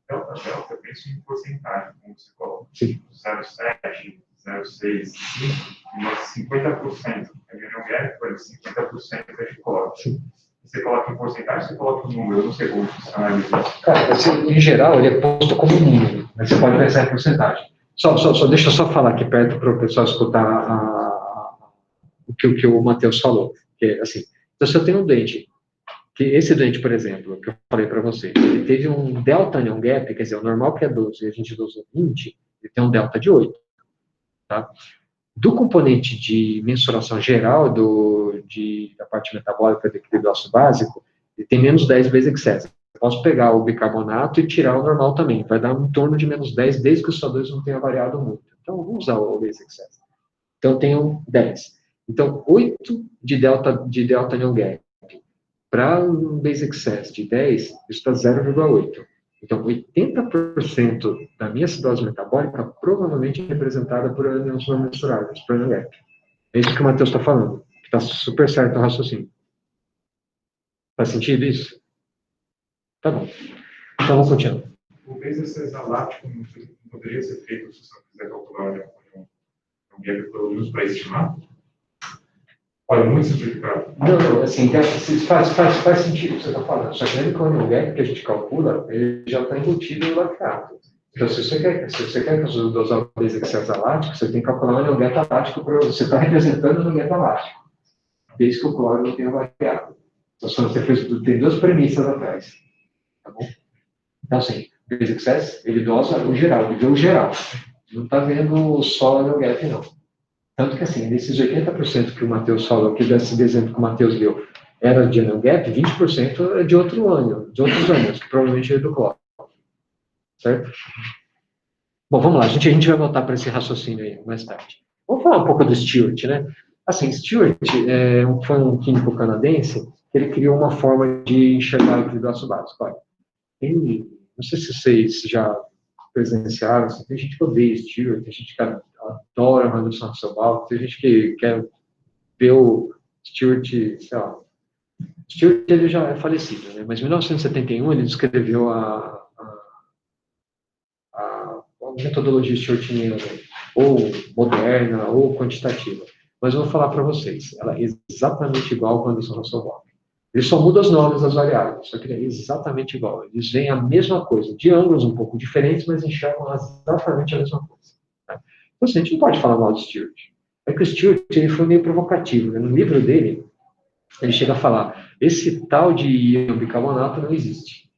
Delta, eu penso em porcentagem, como você coloca. Sim. 0,7, 0,6, 5, mas 50% é de onion gap, 50% é de cloro. Sim. Você coloca em porcentagem, você coloca o número, eu não sei como funciona isso. Cara, em geral, ele é posto como número, mas você pode pensar em porcentagem. Deixa eu só falar aqui perto para o pessoal escutar o que o Matheus falou. Que, assim, então, se eu tenho um dente, que esse dente, por exemplo, que eu falei para você, ele teve um delta onion gap, quer dizer, o normal que é 12 e a gente usou 20, ele tem um delta de 8. Tá? Do componente de mensuração geral da parte metabólica do equilíbrio ósseo básico, ele tem menos 10 base excess. Eu posso pegar o bicarbonato e tirar o normal também. Vai dar em torno de menos 10, desde que o SO2 não tenha variado muito. Então, eu vou usar o base excess. Então, eu tenho 10. Então, 8 de delta onion gap. Para um base excess de 10, isso está 0,8. Então, 80% da minha acidose metabólica provavelmente é representada por ânions não mensuráveis, por onion gap. É isso que o Matheus está falando, que está super certo o raciocínio. Faz sentido isso? Tá bom. Então, vamos continuar. Talvez esse exalático não poderia ser feito se você não quiser calcular um gap produto para estimar? Olha, muito simplificado. Não, assim, faz sentido o que você está falando. Só que lembra que o onion gap que a gente calcula, ele já está embutido no lactato. Então, se você quer que os dosadores seja exalático, você tem que calcular o onion gap alático, você está representando o onion gap alático. Desde que o cloro não tenha variado. Então, tem duas premissas atrás. Tá bom? Então, assim, o basic success, ele dosa o geral, ele vê o geral. Não está vendo só o onion gap, não. Tanto que, assim, desses 80% que o Matheus falou, que desse exemplo que o Matheus deu, era de onion gap, 20% é de outro ânion, de outros ânions, que provavelmente é do cloro. Certo? Bom, vamos lá, a gente vai voltar para esse raciocínio aí mais tarde. Vamos falar um pouco do Stewart, né? Assim, Stewart foi um químico canadense, ele criou uma forma de enxergar o hidróxido básico. Olha, não sei se vocês já presenciaram, assim, tem gente que odeia Stewart, tem gente que adora a Anderson Hasselbalch, tem gente que quer ver o Stewart, sei lá. Stewart, ele já é falecido, né? Mas em 1971 ele descreveu a metodologia stewartiana, ou moderna, ou quantitativa. Mas eu vou falar para vocês, ela é exatamente igual ao Anderson Hasselbalch. Ele só muda os nomes das variáveis, só que é exatamente igual. Eles veem a mesma coisa, de ângulos um pouco diferentes, mas enxergam exatamente a mesma coisa. Tá? Então, assim, a gente não pode falar mal de Stewart. É que o Stewart ele foi meio provocativo. Né? No livro dele, ele chega a falar, esse tal de íon bicarbonato não existe.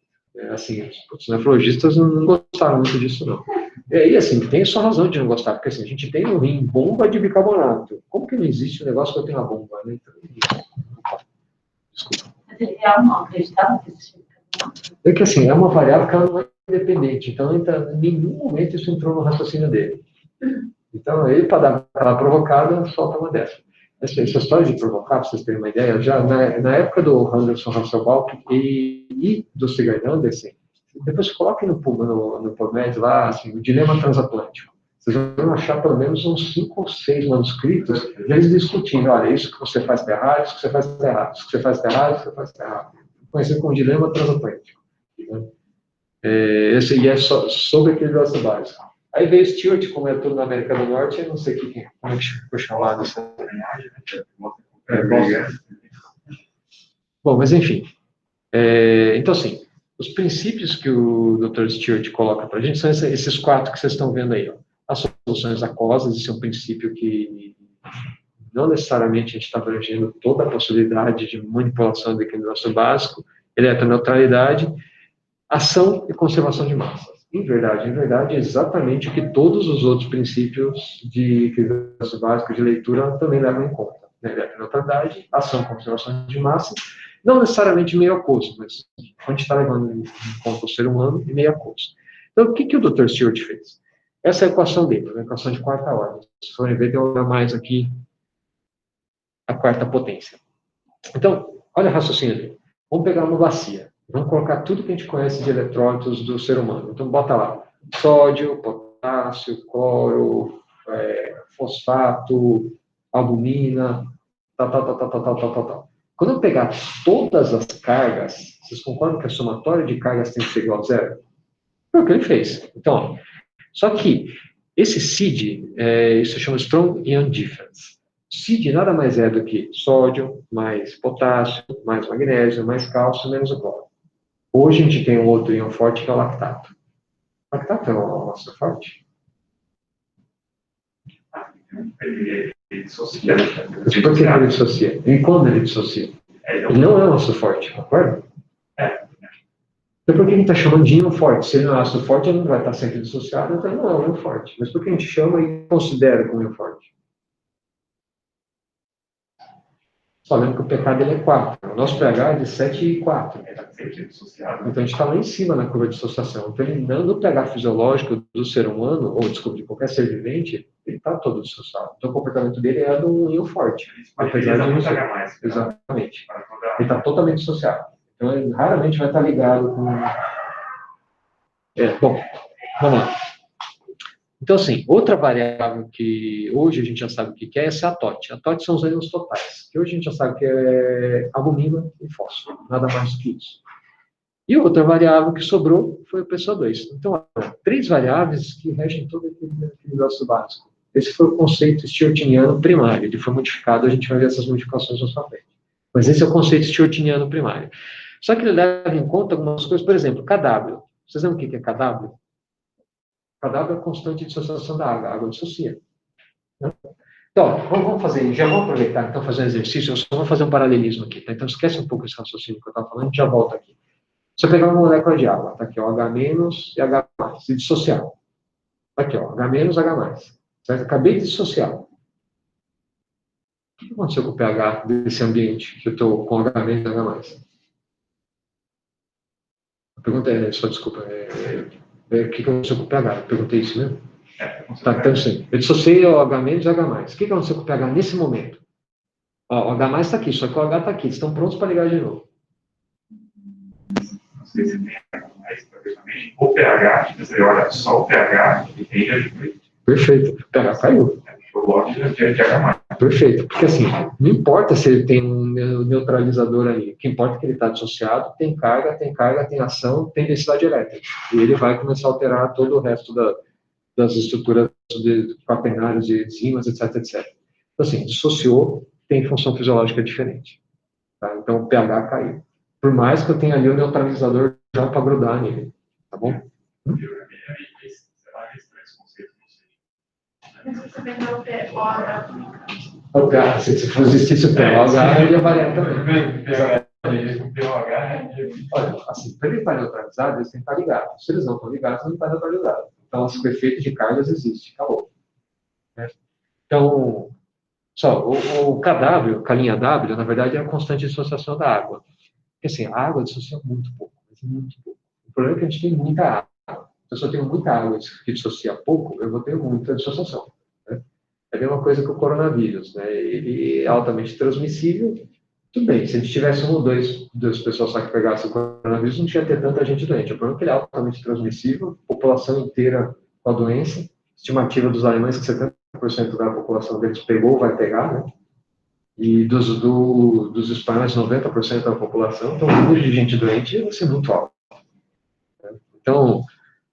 Assim, os nefrologistas não gostaram muito disso, não. E assim, tem sua razão de não gostar, porque assim, a gente tem um rim bomba de bicarbonato. Como que não existe um negócio que eu tenho uma bomba, né? Então, desculpa. Mas ele não acreditava que existia bicarbonato. É que assim, é uma variável que ela não é independente, então em nenhum momento isso entrou no raciocínio dele. Então, ele, para dar aquela provocada, solta uma dessa. Essa história de provocar, para vocês terem uma ideia, já na época do Anderson Hasselbalch e do Sigurd Andersen, depois coloquem no PubMed lá, assim, o dilema transatlântico. Vocês vão achar pelo menos uns 5 ou 6 manuscritos deles discutindo, olha, isso que você faz está errado, isso que você faz está errado, isso que você faz está errado, isso que você faz está errado. Conhecido como dilema transatlântico. Né? Esse é sobre aquele negócio básico. Aí veio Stewart, como é tudo na América do Norte, eu não sei como é que foi chamado essa linhagem, né? Bom, mas enfim. Então, assim, os princípios que o Dr. Stewart coloca para a gente são esses 4 que vocês estão vendo aí. Ó. As soluções aquosas, esse é um princípio que não necessariamente a gente está abrangendo toda a possibilidade de manipulação daquele nosso básico, eletroneutralidade, ação e conservação de massas. Em verdade, é exatamente o que todos os outros princípios de equilíbrio básico de leitura também levam em conta. Né? Neutralidade, ação, conservação de massa, não necessariamente meio aquoso, mas a gente está levando em conta o ser humano e meio aquoso. Então, o que o Dr. Stewart fez? Essa é a equação dele, uma equação de 4ª ordem. Se forem ver, tem uma mais aqui, a 4ª potência. Então, olha o raciocínio dele. Vamos pegar uma bacia. Vamos colocar tudo que a gente conhece de eletrólitos do ser humano. Então, bota lá sódio, potássio, cloro, fosfato, albumina, tal. Quando eu pegar todas as cargas, vocês concordam que a somatória de cargas tem que ser igual a 0? Foi o que ele fez. Então, só que esse SID, isso chama Strong Ion Difference. SID nada mais é do que sódio, mais potássio, mais magnésio, mais cálcio, menos o cloro. Hoje a gente tem um outro íon forte que é o lactato. O lactato é um ácido forte? Ele dissocia. Por que ele dissocia? E quando ele dissocia? Ele não é um ácido forte, concorda? Então por que a gente está chamando de íon forte? Se ele não é ácido forte, ele não vai estar sempre dissociado, então ele não é um íon forte. Mas por que a gente chama e considera como íon forte? Só lembra que o pH dele é 4. O nosso pH é de 7,4. Então a gente está lá em cima na curva de dissociação. Então ele, no pH fisiológico do ser humano, ou desculpa, de qualquer ser vivente, ele está todo dissociado. Então o comportamento dele é de um íon forte. Apesar de não ser. Exatamente. Ele está totalmente dissociado. Então ele raramente vai estar ligado com. Bom, vamos lá. Então, assim, outra variável que hoje a gente já sabe o que é essa TOT. A TOT são os íons totais, que hoje a gente já sabe que é albumina e fósforo, nada mais do que isso. E outra variável que sobrou foi o PSO2. Então, olha, 3 variáveis que regem todo aquele negócio básico. Esse foi o conceito stiltiniano primário. Ele foi modificado, a gente vai ver essas modificações na sua frente. Mas esse é o conceito stiltiniano primário. Só que ele leva em conta algumas coisas, por exemplo, KW. Vocês lembram o que é KW? KW é a constante de dissociação da água. A água dissocia. Né? Então, vamos fazer, já vamos aproveitar, então, fazer um exercício. Eu só vou fazer um paralelismo aqui. Tá? Então, esquece um pouco esse raciocínio que eu estava falando, já volto aqui. Se eu pegar uma molécula de água, tá aqui, ó, H- e H+, e dissociar. Tá aqui, ó, H-, H+. Certo? Acabei de dissociar. O que aconteceu com o pH desse ambiente que eu estou com H- e H+. A pergunta é, só desculpa, o que aconteceu com o pH? Eu perguntei isso mesmo? Tá, então sim. Eu dissociei o H- e H+. O que aconteceu com o pH nesse momento? Ó, o H+ está aqui, só que o H está aqui. Estão prontos para ligar de novo. Não sei se tem mais, provavelmente, o pH, você olha só o pH e tem a de Perfeito. O pH caiu. o lote de H+. Perfeito. Porque assim, não importa se ele tem um neutralizador ali. O que importa é que ele está dissociado, tem carga, tem ação, tem densidade elétrica. E ele vai começar a alterar todo o resto das estruturas quaternárias de enzimas, etc, etc. Então, assim, dissociou, tem função fisiológica diferente. Tá? Então, o pH caiu. Por mais que eu tenha ali o neutralizador já para grudar nele. Tá bom? Mas você vendeu o pH. O pH, se for existisse o pH, ele ia variar também. Olha, assim, para ele estar neutralizado, eles têm que estar ligados. Se eles não estão ligados, não está neutralizado. Então, o efeito de cargas existe. Acabou. Né? Então, só, o KW, a linha W, na verdade, é a constante de dissociação da água. Porque, assim, a água dissocia muito pouco. Mas muito pouco. O problema é que a gente tem muita água. Se eu só tenho muita água que dissocia pouco, eu vou ter muita dissociação. Né? É a mesma coisa que o coronavírus. Né? Ele é altamente transmissível. Tudo bem, se a gente tivesse um ou duas pessoas só que pegassem o coronavírus, não tinha ter tanta gente doente. O problema é que ele é altamente transmissível, população inteira com a doença. Estimativa dos alemães que 70% da população deles pegou ou vai pegar, né? E dos espanhóis, 90% da população. Então, o número de gente doente vai ser muito alto. Né? Então,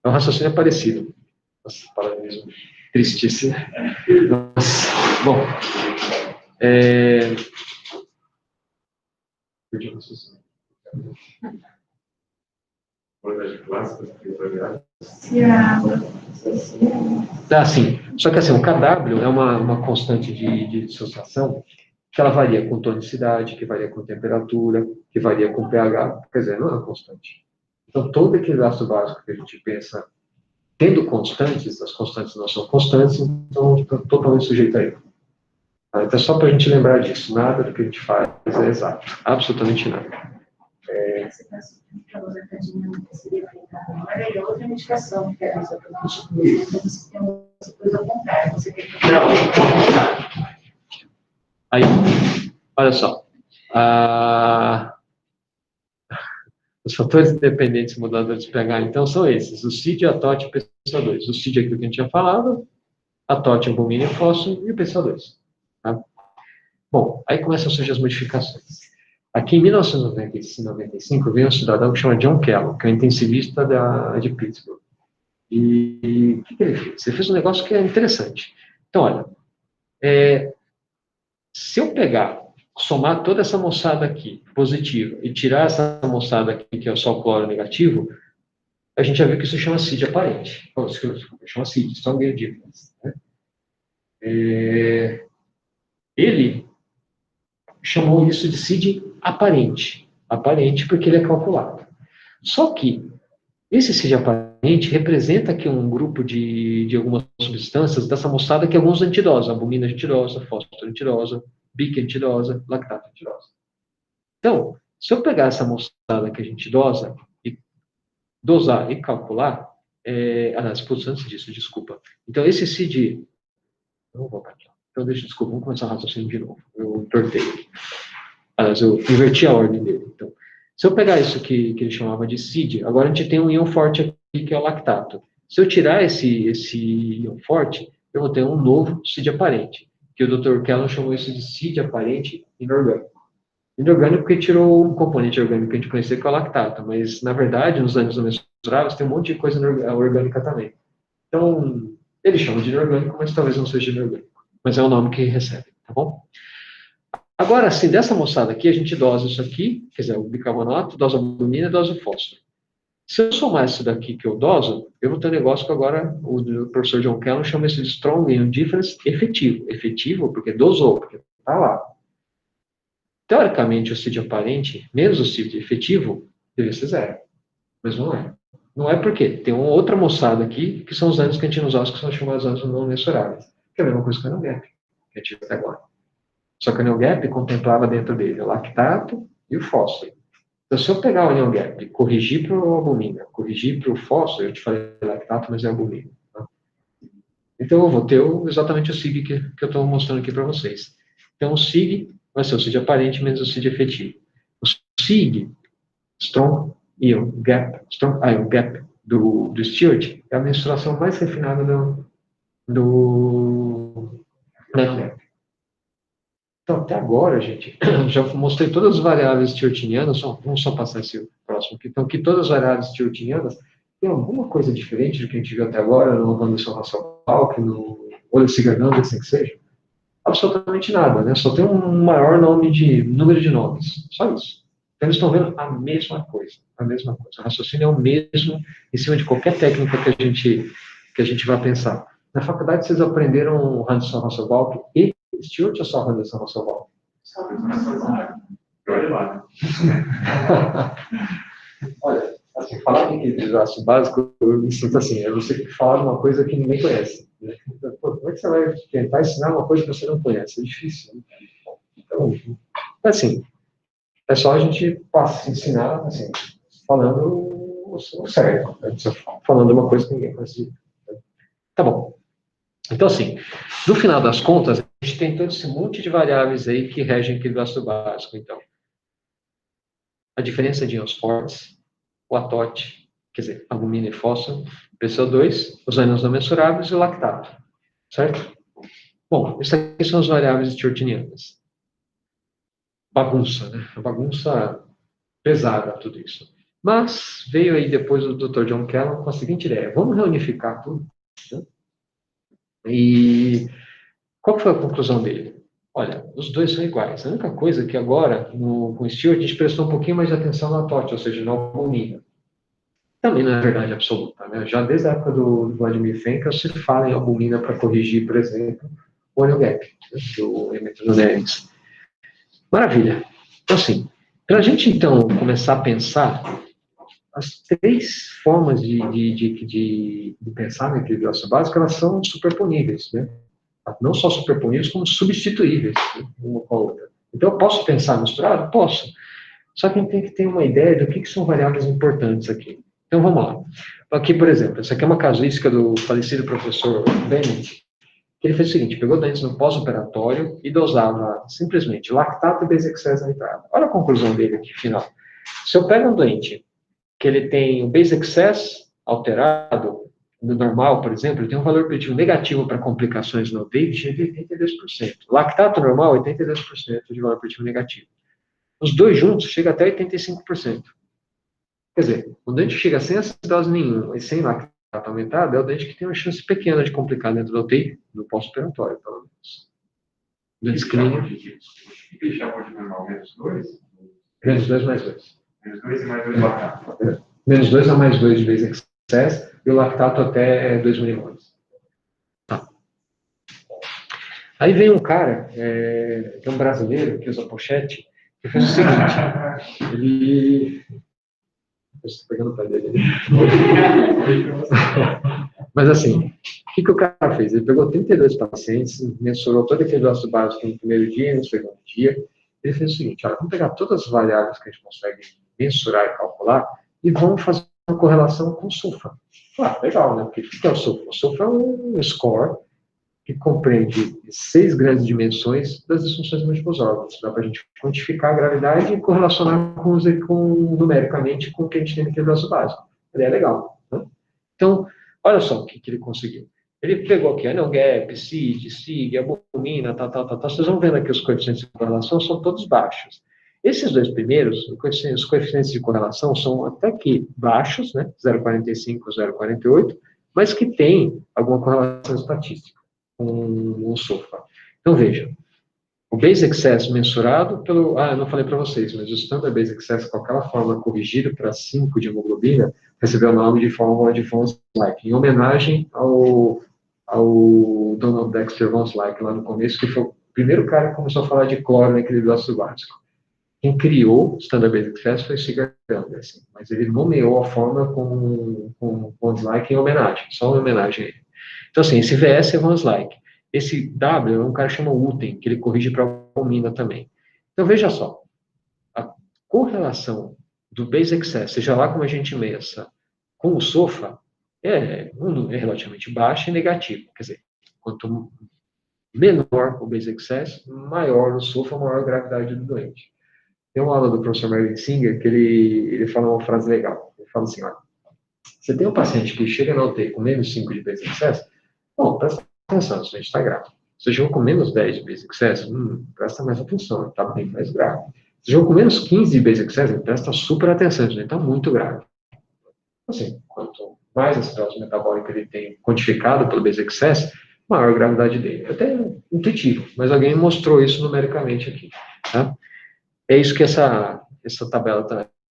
é um raciocínio parecido. Nossa, paralelismo tristíssimo. Mas, bom, perdi o raciocínio. Se a água. Ah, sim. Só que assim, o KW é uma constante de dissociação que ela varia com tonicidade, que varia com temperatura, que varia com pH, quer dizer, não é uma constante. Então, todo aquele ácido básico que a gente pensa tendo constantes, as constantes não são constantes, então está totalmente sujeito a erro. Tá? Então, só para a gente lembrar disso, nada do que a gente faz é exato, absolutamente nada. Você está para você que a dinâmica seria aplicada agora e outra medicação, que é a isotonicidade, você tem uma coisa ao contrário, você quer que Aí, olha só, os fatores dependentes mudadores de pH, então, são esses, o CID, a TOT e o PCO2. O CID é aquilo que a gente já falava, a TOT, albumina e fósforo, e o PCO2. Tá? Bom, aí começam a surgir as modificações. Aqui em 1995 veio um cidadão que chama John Kellogg, que é um intensivista de Pittsburgh. E o que ele fez? Ele fez um negócio que é interessante. Então, olha, se eu pegar, somar toda essa moçada aqui, positiva, e tirar essa moçada aqui, que é só o cloro negativo, a gente já viu que isso chama CID aparente. Chama CID, Strong Difference. Né? Ele chamou isso de CID aparente. Aparente porque ele é calculado. Só que esse CID aparente representa aqui um grupo de algumas substâncias dessa moçada que é alguns antidosa, albumina antidosa, fósforo antidosa, bic antidosa, lactato antidosa. Então, se eu pegar essa moçada que a gente dosa e dosar e calcular, antes disso, desculpa. Então, esse CID, não vou voltar aqui. Então, desculpa, vamos começar o raciocínio de novo. Eu tortei. Aliás, eu inverti a ordem dele. Então, se eu pegar isso que ele chamava de CID, agora a gente tem um íon forte aqui, que é o lactato. Se eu tirar esse íon forte, eu vou ter um novo CID aparente, que o Dr. Kellogg chamou isso de CID aparente inorgânico. Inorgânico porque tirou um componente orgânico que a gente conhecia, que é o lactato, mas, na verdade, nos anos mensuráveis tem um monte de coisa orgânica também. Então, eles chamam de inorgânico, mas talvez não seja inorgânico. Mas é o nome que recebe, tá bom? Agora, assim, dessa moçada aqui, a gente dosa isso aqui, quer dizer, o bicarbonato, dosa a albumina e dosa o fósforo. Se eu somar isso daqui que eu doso, eu vou ter um negócio que agora o professor John Callan chama isso de strong indifference efetivo. Efetivo porque dosou, porque está lá. Teoricamente, o CID aparente, menos o CID efetivo, deveria ser zero. Mas não é. Não é porque tem uma outra moçada aqui, que são os anos que a gente nos usa, que são chamados anos não mensuráveis. Que é a mesma coisa que o NeoGap, que a gente viu até agora. Só que o NeoGap contemplava dentro dele o lactato e o fósforo. Então, se eu pegar o NeoGap, corrigir para o albumina, corrigir para o fósforo, eu te falei lactato, mas é albumina. Tá? Então, eu vou ter exatamente o SIG que eu estou mostrando aqui para vocês. Então, o SIG vai ser o SIG aparente menos o SIG efetivo. O SIG, Strong Ion Gap, Strong Ion Gap do Stewart, é a mensuração mais refinada do NeoGap. Então, até agora, gente, já mostrei todas as variáveis stewartianas, vamos só passar esse próximo aqui. Então, aqui todas as variáveis stewartianas tem alguma coisa diferente do que a gente viu até agora, no Anderson Hasselbalch, no Olho Cigarrão, assim que seja? Absolutamente nada, né? Só tem um maior número de nomes, só isso. Então, eles estão vendo a mesma coisa, a mesma coisa. O raciocínio é o mesmo em cima de qualquer técnica que a gente vai pensar. Na faculdade, vocês aprenderam Anderson Hasselbalch e Stewart ou só Anderson Hasselbalch? Olha lá. Olha, assim, falar em desastre básico, eu me sinto assim, é você que fala de uma coisa que ninguém conhece. Né? Então, pô, como é que você vai tentar ensinar uma coisa que você não conhece? É difícil. Né? Então, assim, é só a gente ensinar, assim, falando o certo, né? Falando uma coisa que ninguém conhece. Tá bom. Então, assim, no final das contas, a gente tem todo esse monte de variáveis aí que regem aquele ácido básico. Então, a diferença de íons fortes, o atote, quer dizer, albumina e fósforo, PCO2, os ânions não mensuráveis e o lactato, certo? Bom, isso aqui são as variáveis stewartianas. Bagunça, né? A bagunça pesada, tudo isso. Mas veio aí depois o Dr. John Callan com a seguinte ideia: vamos reunificar tudo. Né? E qual foi a conclusão dele? Olha, os dois são iguais. A única coisa é que agora, com o Stewart, a gente prestou um pouquinho mais de atenção na atote, ou seja, na albumina. Também não é verdade absoluta, né? Já desde a época do Vladimir Fenckel se fala em albumina para corrigir, por exemplo, o NeoGap, né, do Emetroneres. Maravilha. Então, assim, para a gente, então, começar a pensar, as três formas de pensar na equilíbrio básico, elas são superponíveis, né? Não só superponíveis, como substituíveis, né, uma com a outra. Então, eu posso pensar misturado? Posso. Só que a gente tem que ter uma ideia do que são variáveis importantes aqui. Então, vamos lá. Aqui, por exemplo, essa aqui é uma casuística do falecido professor Bennett, que ele fez o seguinte: pegou doentes no pós-operatório e dosava simplesmente lactato e base-excess na entrada. Olha a conclusão dele aqui, final. Se eu pego um doente que ele tem o base-excess alterado, no normal, por exemplo, ele tem um valor preditivo negativo para complicações no UTI de 82%. Lactato normal, 82% de valor preditivo negativo. Os dois juntos chega até 85%. Quer dizer, o dente chega sem acidose nenhuma e sem lactato aumentado, é o dente que tem uma chance pequena de complicar dentro da UTI, no pós-operatório, pelo menos. Dentes clínicos. O que eles chamam de normal? Menos 2? Menos 2 mais 2. Menos 2 e mais 2 lactato. Menos 2 a mais 2 de base excess e o lactato até 2 milimoles. Tá. Aí vem um cara, que é um brasileiro, que usa pochete, que fez o seguinte, ele... Estou pegando o pé dele. Mas assim, o que o cara fez? Ele pegou 32 pacientes, mensurou todo aquele ácido básico no primeiro dia, no segundo dia. Ele fez o seguinte: olha, vamos pegar todas as variáveis que a gente consegue mensurar e calcular e vamos fazer uma correlação com o sulfa. Ah, legal, né? Porque o que é o sulfa? O sulfa é um score que compreende 6 grandes dimensões das disfunções múltiplos órgãos. Dá para a gente quantificar a gravidade e correlacionar numericamente com o que a gente tem naquele ácido básico. É legal. Né? Então, olha só o que ele conseguiu. Ele pegou aqui NeoGap, SIG, albumina, tal. Vocês vão vendo aqui os coeficientes de correlação, são todos baixos. Esses dois primeiros, os coeficientes de correlação são até que baixos, né, 0,45, 0,48, mas que têm alguma correlação estatística com o SOFA. Então, veja, o Base Excess mensurado pelo... eu não falei para vocês, mas o Standard Base Excess, com aquela fórmula corrigida para 5 de hemoglobina, recebeu o nome de fórmula de von Schleich, em homenagem ao Donald Dexter von Schleich, lá no começo, que foi o primeiro cara que começou a falar de cloro naquele ácido básico. Quem criou o Standard Base Excess foi o Sigurd Andersen, mas ele nomeou a fórmula com von Schleich em homenagem, só em homenagem a ele. Então, assim, esse VS é von Schleich. Esse W é um cara que chama Uten, que ele corrige para albumina também. Então, veja só, a correlação do Base Excess, seja lá como a gente meça, com o SOFA, é relativamente baixa e negativa. Quer dizer, quanto menor o Base Excess, maior o SOFA, maior a gravidade do doente. Tem uma aula do professor Mervyn Singer que ele fala uma frase legal. Ele fala assim, olha, você tem um paciente que chega na UTI com menos 5 de Base Excess, bom, presta atenção, isso a gente está grave. Você chegou com menos 10 de Base Excess, presta mais atenção, está bem mais grave. Você chegou com menos 15 de Base Excess, presta super atenção, isso está muito grave. Assim, quanto mais acidose metabólica ele tem quantificado pelo Base Excess, maior a gravidade dele. É até intuitivo, mas alguém mostrou isso numericamente aqui. Tá? É isso que essa tabela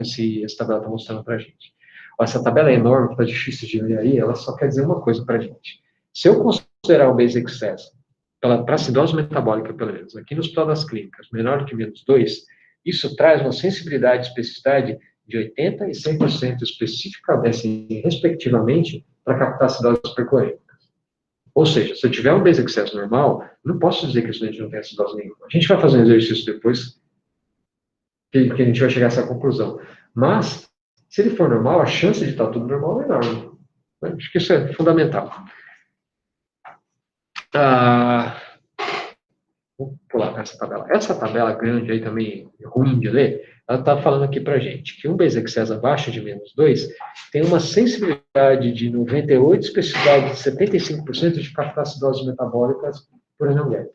está mostrando para a gente. Essa tabela é enorme, está difícil de ler aí, ela só quer dizer uma coisa para a gente. Se eu considerar o Base Excess, para acidose metabólica, pelo menos, aqui nos das clínicas, menor do que menos 2, isso traz uma sensibilidade e especificidade de 80% e 100% especificamente, assim, respectivamente, para captar acidoses perclorêmicas. Ou seja, se eu tiver um Base Excess normal, não posso dizer que o estudante não tem acidose nenhuma. A gente vai fazer um exercício depois que a gente vai chegar a essa conclusão. Mas, se ele for normal, a chance de estar tudo normal é enorme. Acho que isso é fundamental. Vou pular para essa tabela. Essa tabela grande aí também, ruim de ler, ela está falando aqui para a gente que um Base Excess abaixo de menos 2 tem uma sensibilidade de 98%, especificidade de 75% de captar acidoses metabólicas por reunião gap.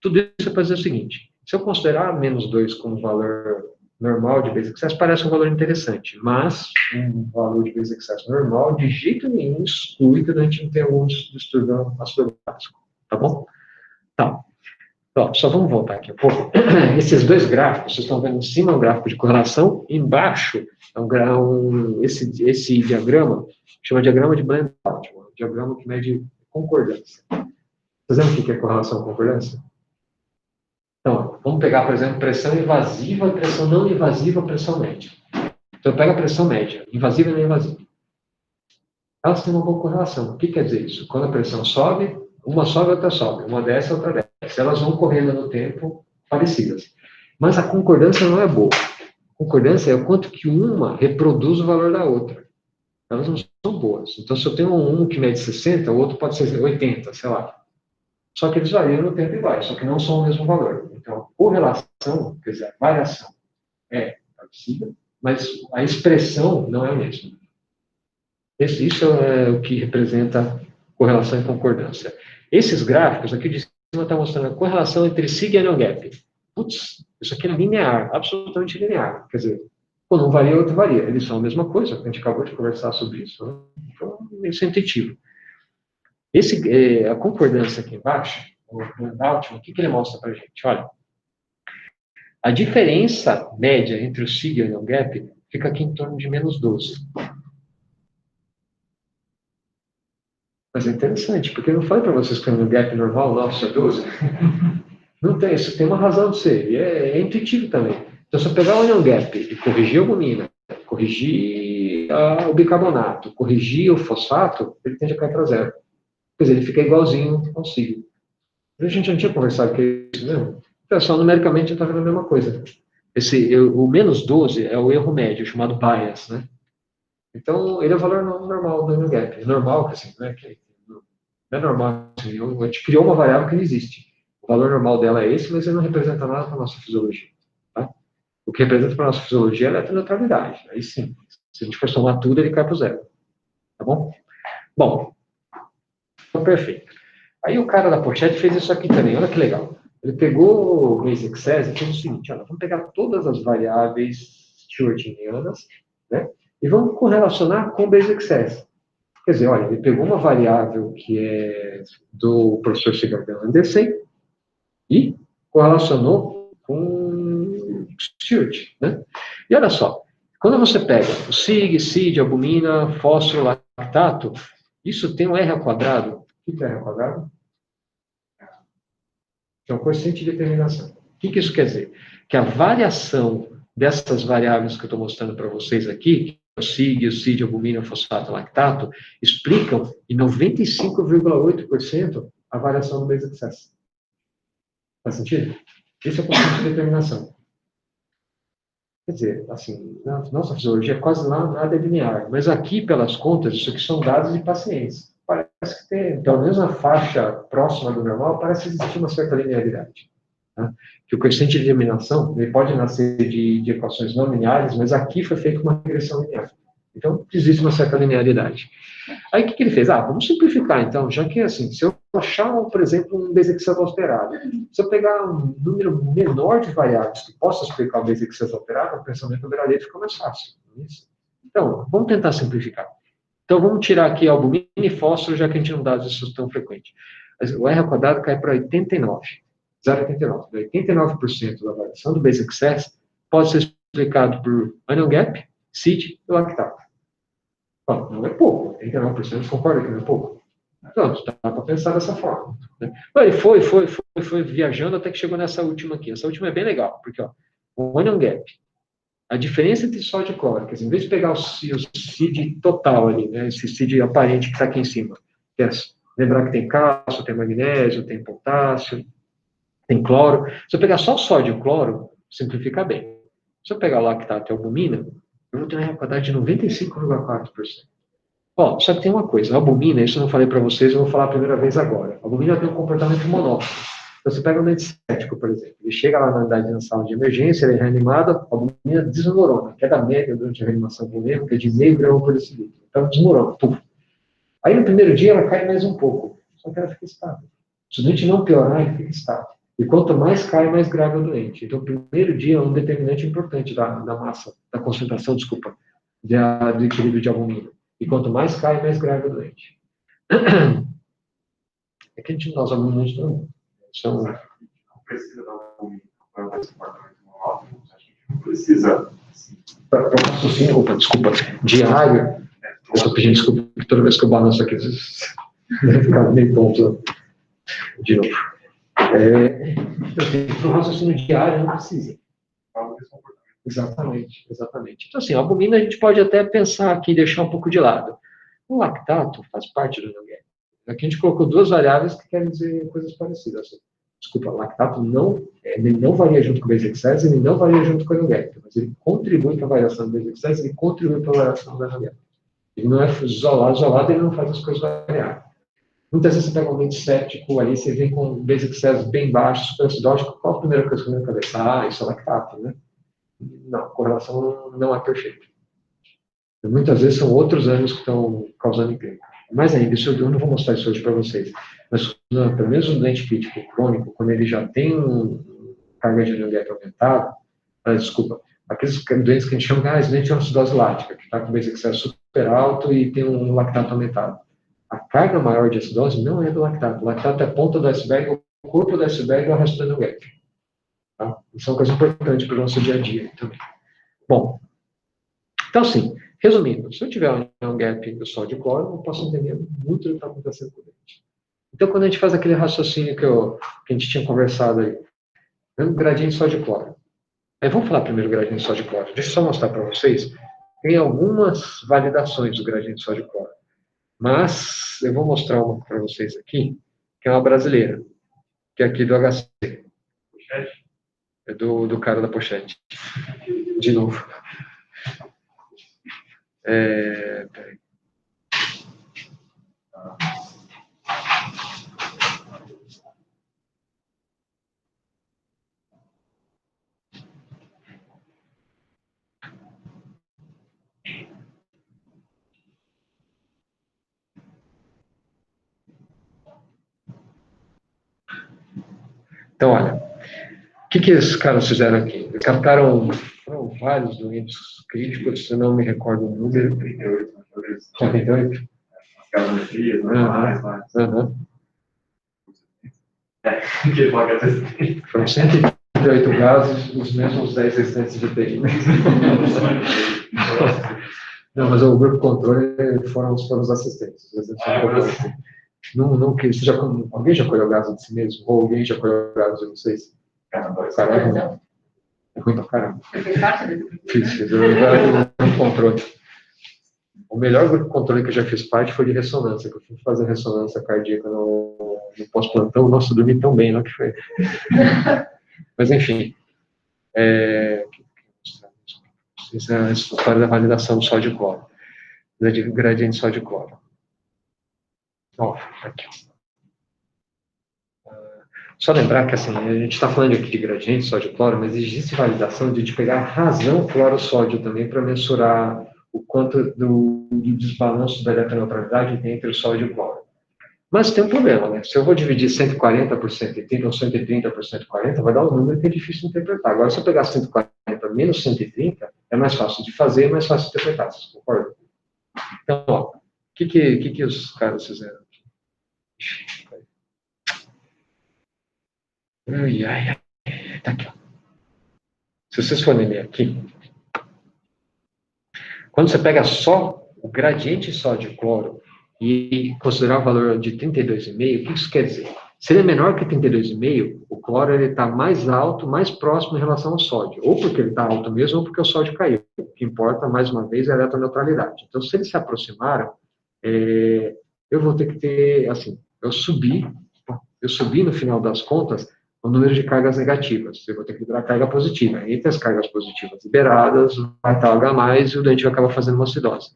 Tudo isso é para dizer o seguinte, se eu considerar menos 2 como valor normal de Base Excess, parece um valor interessante, mas um valor de Base Excess normal, de jeito nenhum, exclui que a gente não tem algum distúrbio ácido básico, tá bom? Tá. Então, só vamos voltar aqui um pouco. Esses dois gráficos, vocês estão vendo em cima um gráfico de correlação, embaixo é esse diagrama, chama diagrama de blend-out, um diagrama que mede concordância. Vocês lembram o que é correlação e concordância? Então, vamos pegar, por exemplo, pressão invasiva, pressão não invasiva, pressão média. Então, eu pego a pressão média, invasiva e não invasiva. Elas têm uma boa correlação. O que quer dizer isso? Quando a pressão sobe, uma sobe, outra sobe. Uma desce, outra desce. Elas vão correndo no tempo parecidas. Mas a concordância não é boa. A concordância é o quanto que uma reproduz o valor da outra. Elas não são boas. Então, se eu tenho um que mede 60, o outro pode ser 80, sei lá. Só que eles variam no tempo igual, só que não são o mesmo valor. Então, a correlação, quer dizer, a variação é parecida, mas a expressão não é a mesma. Isso é o que representa correlação e concordância. Esses gráficos aqui de cima estão mostrando a correlação entre SIG e annual gap. Putz, isso aqui é linear, absolutamente linear. Quer dizer, quando um varia, outro varia. Eles são a mesma coisa, a gente acabou de conversar sobre isso. Né? Então, isso é intuitivo. A concordância aqui embaixo, o o que ele mostra para a gente? Olha, a diferença média entre o SIG e o annual gap fica aqui em torno de menos 12. Mas é interessante, porque eu não falei para vocês que o annual gap normal nosso é 12. Não tem, isso tem uma razão de ser, e é intuitivo também. Então, se eu pegar o annual gap e corrigir a albumina, corrigir o bicarbonato, corrigir o fosfato, ele tende a cair para zero. Quer dizer, ele fica igualzinho ao SIG. A gente não tinha conversado que é isso mesmo. Pessoal, numericamente, está vendo a mesma coisa. O menos 12 é o erro médio, chamado bias, né? Então, ele é o valor normal do annual gap. É normal, assim, né? Não é normal. Assim, a gente criou uma variável que não existe. O valor normal dela é esse, mas ele não representa nada para a nossa fisiologia. Tá? O que representa para a nossa fisiologia é a eletroneutralidade. Aí sim, se a gente for somar tudo, ele cai para o zero. Tá bom? Bom, então, perfeito. Aí o cara da pochete fez isso aqui também, olha que legal. Ele pegou o basic size e fez o seguinte, olha, vamos pegar todas as variáveis stewartianas, né, e vamos correlacionar com o basic size. Quer dizer, olha, ele pegou uma variável que é do professor Sigurd Andersen e correlacionou com Stewart, né? E olha só, quando você pega o SIG, CID, albumina, fósforo, lactato, isso tem um R ao quadrado. O que é R ao quadrado? É um coeficiente de determinação. O que isso quer dizer? Que a variação dessas variáveis que eu estou mostrando para vocês aqui, o SIG, o CID, albumina, fosfato, lactato, explicam em 95,8% a variação do basic size. Faz sentido? Esse é o coeficiente de determinação. Quer dizer, assim, na nossa fisiologia quase nada é linear, mas aqui, pelas contas, isso aqui são dados de pacientes. Parece que tem, pelo menos na faixa próxima do normal, parece existir uma certa linearidade. Tá? Que o coeficiente de determinação, ele pode nascer de equações não lineares, mas aqui foi feita uma regressão linear. Então, existe uma certa linearidade. Aí, o que ele fez? Vamos simplificar, então, já que, assim, se eu achar, por exemplo, um desexcesso alterado, se eu pegar um número menor de variáveis que possa explicar o desexcesso alterado, o pensamento verdadeiro fica mais fácil. Então, vamos tentar simplificar. Então, vamos tirar aqui albumina e fósforo, já que a gente não dá isso tão frequente. O R ao quadrado cai para 89, 0,89. 89% da variação do basic size pode ser explicado por anion gap, CID e lactato. Bom, não é pouco, 89% concorda que não é pouco? Pronto, dá para pensar dessa forma. Né? Ele foi viajando até que chegou nessa última aqui. Essa última é bem legal, porque ó, o anion gap, a diferença entre sódio e cloro, quer dizer, em vez de pegar o CID total ali, né, esse CID aparente que está aqui em cima, que é, lembrar que tem cálcio, tem magnésio, tem potássio, tem cloro. Se eu pegar só sódio e cloro, simplifica bem. Se eu pegar o lactato e a albumina, eu vou ter uma quantidade de 95,4%. Ó, só que tem uma coisa, a albumina, isso eu não falei para vocês, eu vou falar a primeira vez agora. A albumina tem um comportamento monótono. Você pega um antissético, por exemplo, ele chega lá na unidade de sala de emergência, ele é reanimado, a albumina desmorona, que é da média durante a reanimação bulêmica de meio grão por decilitro. Então, desmorona, puf. Aí, no primeiro dia, ela cai mais um pouco, só que ela fica estável. Se o doente não piorar, ele fica estável. E quanto mais cai, mais grave é o doente. Então, o primeiro dia é um determinante importante da massa, da concentração, desculpa, do equilíbrio de albumina. E quanto mais cai, mais grave é o doente. É que a gente, nós alunos não são... Não precisa dar um comportamento monótono, a gente não precisa. Para o raciocínio, desculpa, diário, eu estou pedindo desculpa porque toda vez que eu balanço aqui, deve ficar meio ponto de novo. Para o raciocínio diário, não precisa. Exatamente, exatamente. Então, assim, a albumina a gente pode até pensar aqui, deixar um pouco de lado. O lactato faz parte do NuGet. Aqui a gente colocou duas variáveis que querem dizer coisas parecidas. Desculpa, o lactato ele não varia junto com o basic size, ele não varia junto com o NuGet, mas ele contribui para a variação do basic size, ele contribui para a variação do NuGet. Ele não é isolado, ele não faz as coisas variarem. Muitas vezes você pega um dente séptico ali, você vem com um basic size bem baixo, superacidótico, qual a primeira coisa que vem na cabeça? Isso é lactato, né? Não, a correlação não é perfeita. Muitas vezes são outros anos que estão causando encrenca. Mais ainda, isso eu não vou mostrar isso hoje para vocês, mas pelo menos um doente crítico crônico, quando ele já tem carga de anemia aumentada, desculpa, aqueles doentes que a gente chama de doente de acidose lática, que está com basic size super alto e tem um lactato aumentado. A carga maior de acidose não é do lactato. O lactato é a ponta do iceberg, o corpo do iceberg é o resto do anemia. Tá? Isso é uma coisa importante para o nosso dia a dia também. Bom, então, assim, resumindo, se eu tiver um gap do sódio e cloro, eu posso entender muito do que está acontecendo com o dente. Então, quando a gente faz aquele raciocínio que a gente tinha conversado aí, um gradiente sódio e cloro. Aí, vamos falar primeiro do gradiente sódio e cloro. Deixa eu só mostrar para vocês. Tem algumas validações do gradiente sódio e cloro. Mas eu vou mostrar uma para vocês aqui, que é uma brasileira, que é aqui do HC. É do cara da pochete. De novo. Peraí. Então, olha, o que esses caras fizeram aqui? Eles captaram vários doentes críticos, se não me recordo o número. 38, 38? as gastrometrias, normais, que ele pode até Foram 138 gases, os mesmos 10 restantes de TI. Não, mas o grupo controle foram os assistentes. Alguém já colheu gás de si mesmo? Ou alguém já colheu gás de vocês? Caramba. É ruim pra caramba. Fiz o controle. O melhor grupo de controle que eu já fiz parte foi de ressonância, que eu fui fazer ressonância cardíaca no pós-plantão. Nossa, eu dormi tão bem lá que foi. Mas, enfim. Essa é a história da validação do sódio e cloro. Gradiente sódio e cloro. Ó, aqui. Só lembrar que, assim, a gente está falando aqui de gradiente sódio e cloro, mas existe validação de pegar a razão cloro-sódio também para mensurar o quanto do desbalanço da eletroneutralidade tem entre o sódio e o cloro. Mas tem um problema, né? Se eu vou dividir 140 por 130 ou 130 por 140, vai dar um número que é difícil de interpretar. Agora, se eu pegar 140 menos 130, é mais fácil de fazer, é mais fácil de interpretar, vocês concordam? Então, ó, o que os caras fizeram aqui? Ai, tá aqui, ó. Se vocês forem ler aqui, quando você pega só o gradiente sódio e cloro e considerar o valor de 32,5, o que isso quer dizer? Se ele é menor que 32,5, o cloro está mais alto, mais próximo em relação ao sódio. Ou porque ele está alto mesmo, ou porque o sódio caiu. O que importa, mais uma vez, é a eletroneutralidade. Então, se eles se aproximaram, eu vou ter que ter, assim, eu subi no final das contas, o número de cargas negativas. Eu vou ter que liberar carga positiva. Entre as cargas positivas liberadas, vai estar H+, e o doente vai acabar fazendo uma acidose.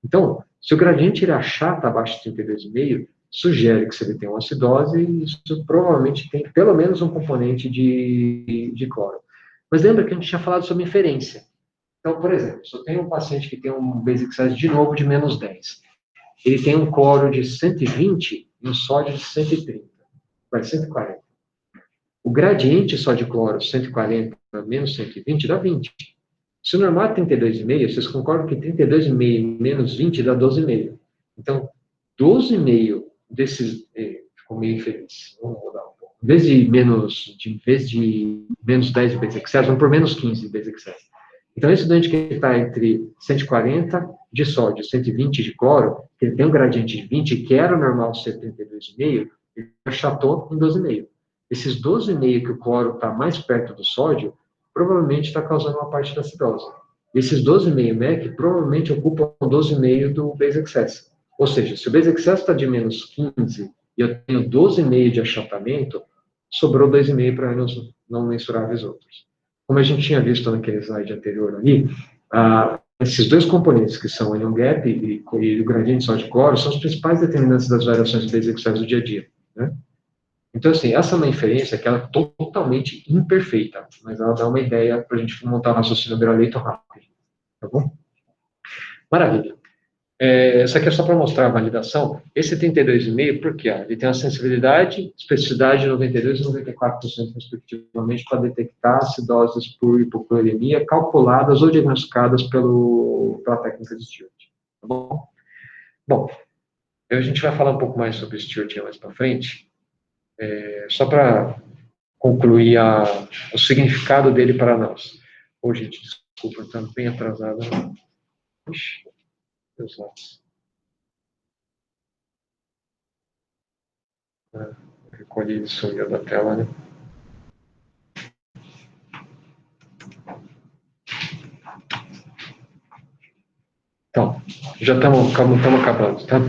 Então, se o gradiente ele achata abaixo de 32,5, sugere que se ele tem uma acidose, isso provavelmente tem pelo menos um componente de cloro. Mas lembra que a gente tinha falado sobre inferência. Então, por exemplo, se eu tenho um paciente que tem um basic size de novo de menos 10, ele tem um cloro de 120 e um sódio de 130, vai 140. O gradiente sódio-cloro 140 menos 120 dá 20. Se o normal é 32,5, vocês concordam que 32,5 menos 20 dá 12,5. Então, 12,5 desses... ficou meio infeliz. Vamos mudar um pouco. Em vez de menos 10 de basic size, vamos por menos 15 de basic size. Então, esse doente que está entre 140 de sódio e 120 de cloro, que ele tem um gradiente de 20, que era o normal ser 32,5, ele achatou em 12,5. Esses 12,5 que o cloro está mais perto do sódio, provavelmente está causando uma parte da acidose. Esses 12,5 MEC provavelmente ocupam 12,5 do base excess. Ou seja, se o base excess está de menos 15 e eu tenho 12,5 de achatamento, sobrou 2,5 para não mensuráveis outros. Como a gente tinha visto naquele slide anterior ali, esses dois componentes, que são o anion gap e o gradiente sódio-cloro, são os principais determinantes das variações do base excess do dia a dia, né? Então, assim, essa é uma inferência que ela é totalmente imperfeita, mas ela dá uma ideia para a gente montar um raciocínio beira-leito rápido, tá bom? Maravilha. Essa aqui é só para mostrar a validação. Esse 32,5, por quê? Ele tem uma sensibilidade, especificidade de 92% e 94%, respectivamente, para detectar acidoses por hipocloridemia calculadas ou diagnosticadas pela técnica de Stewart, tá bom? Bom, a gente vai falar um pouco mais sobre Stewart mais para frente. Só para concluir o significado dele para nós. Gente, desculpa, estou bem atrasado. Puxa, Deus lados. Recolhi ele, sumiu da tela, né? Então, já estamos acabando, tá?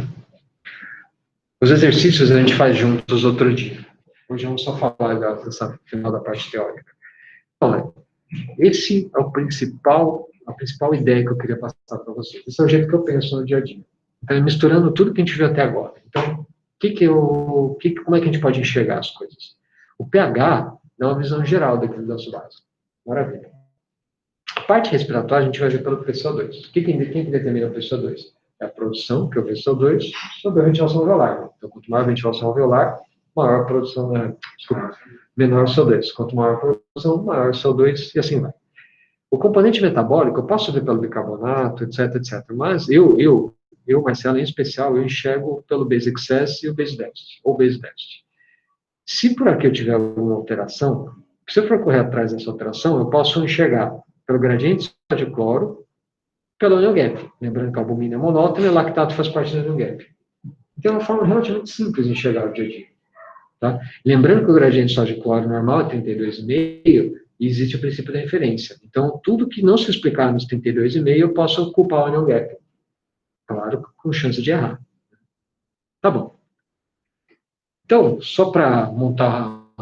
Os exercícios a gente faz juntos outro dia. Hoje vamos só falar dessa final da parte teórica. Então, esse é a principal ideia que eu queria passar para vocês. Esse é o jeito que eu penso no dia a dia. Então, misturando tudo que a gente viu até agora. Então, como é que a gente pode enxergar as coisas? O pH dá uma visão geral daquilo da básico. Maravilha. A parte respiratória a gente vai ver pelo PCO2. Quem que determina o PCO2? É a produção, que é o PCO2, sobre a ventilação alveolar. Então, quanto maior a ventilação alveolar, maior a produção, menor o CO2. Quanto maior a proporção, maior o CO2 e assim vai. O componente metabólico, eu posso ver pelo bicarbonato, etc, etc. Mas Marcelo, em especial, eu enxergo pelo base excess e o base deficit, ou base deficit. Se por aqui eu tiver alguma alteração, se eu for correr atrás dessa alteração, eu posso enxergar pelo gradiente de cloro, pelo anion gap. Lembrando que a albumina é monótona e o lactato faz parte do anion gap. Então, é uma forma relativamente simples de enxergar o dia a dia. Tá? Lembrando que o gradiente sódio cloro normal é 32,5 e existe o princípio da inferência. Então, tudo que não se explicar nos 32,5, eu posso ocupar o anion gap. Claro, com chance de errar. Tá bom. Então, só para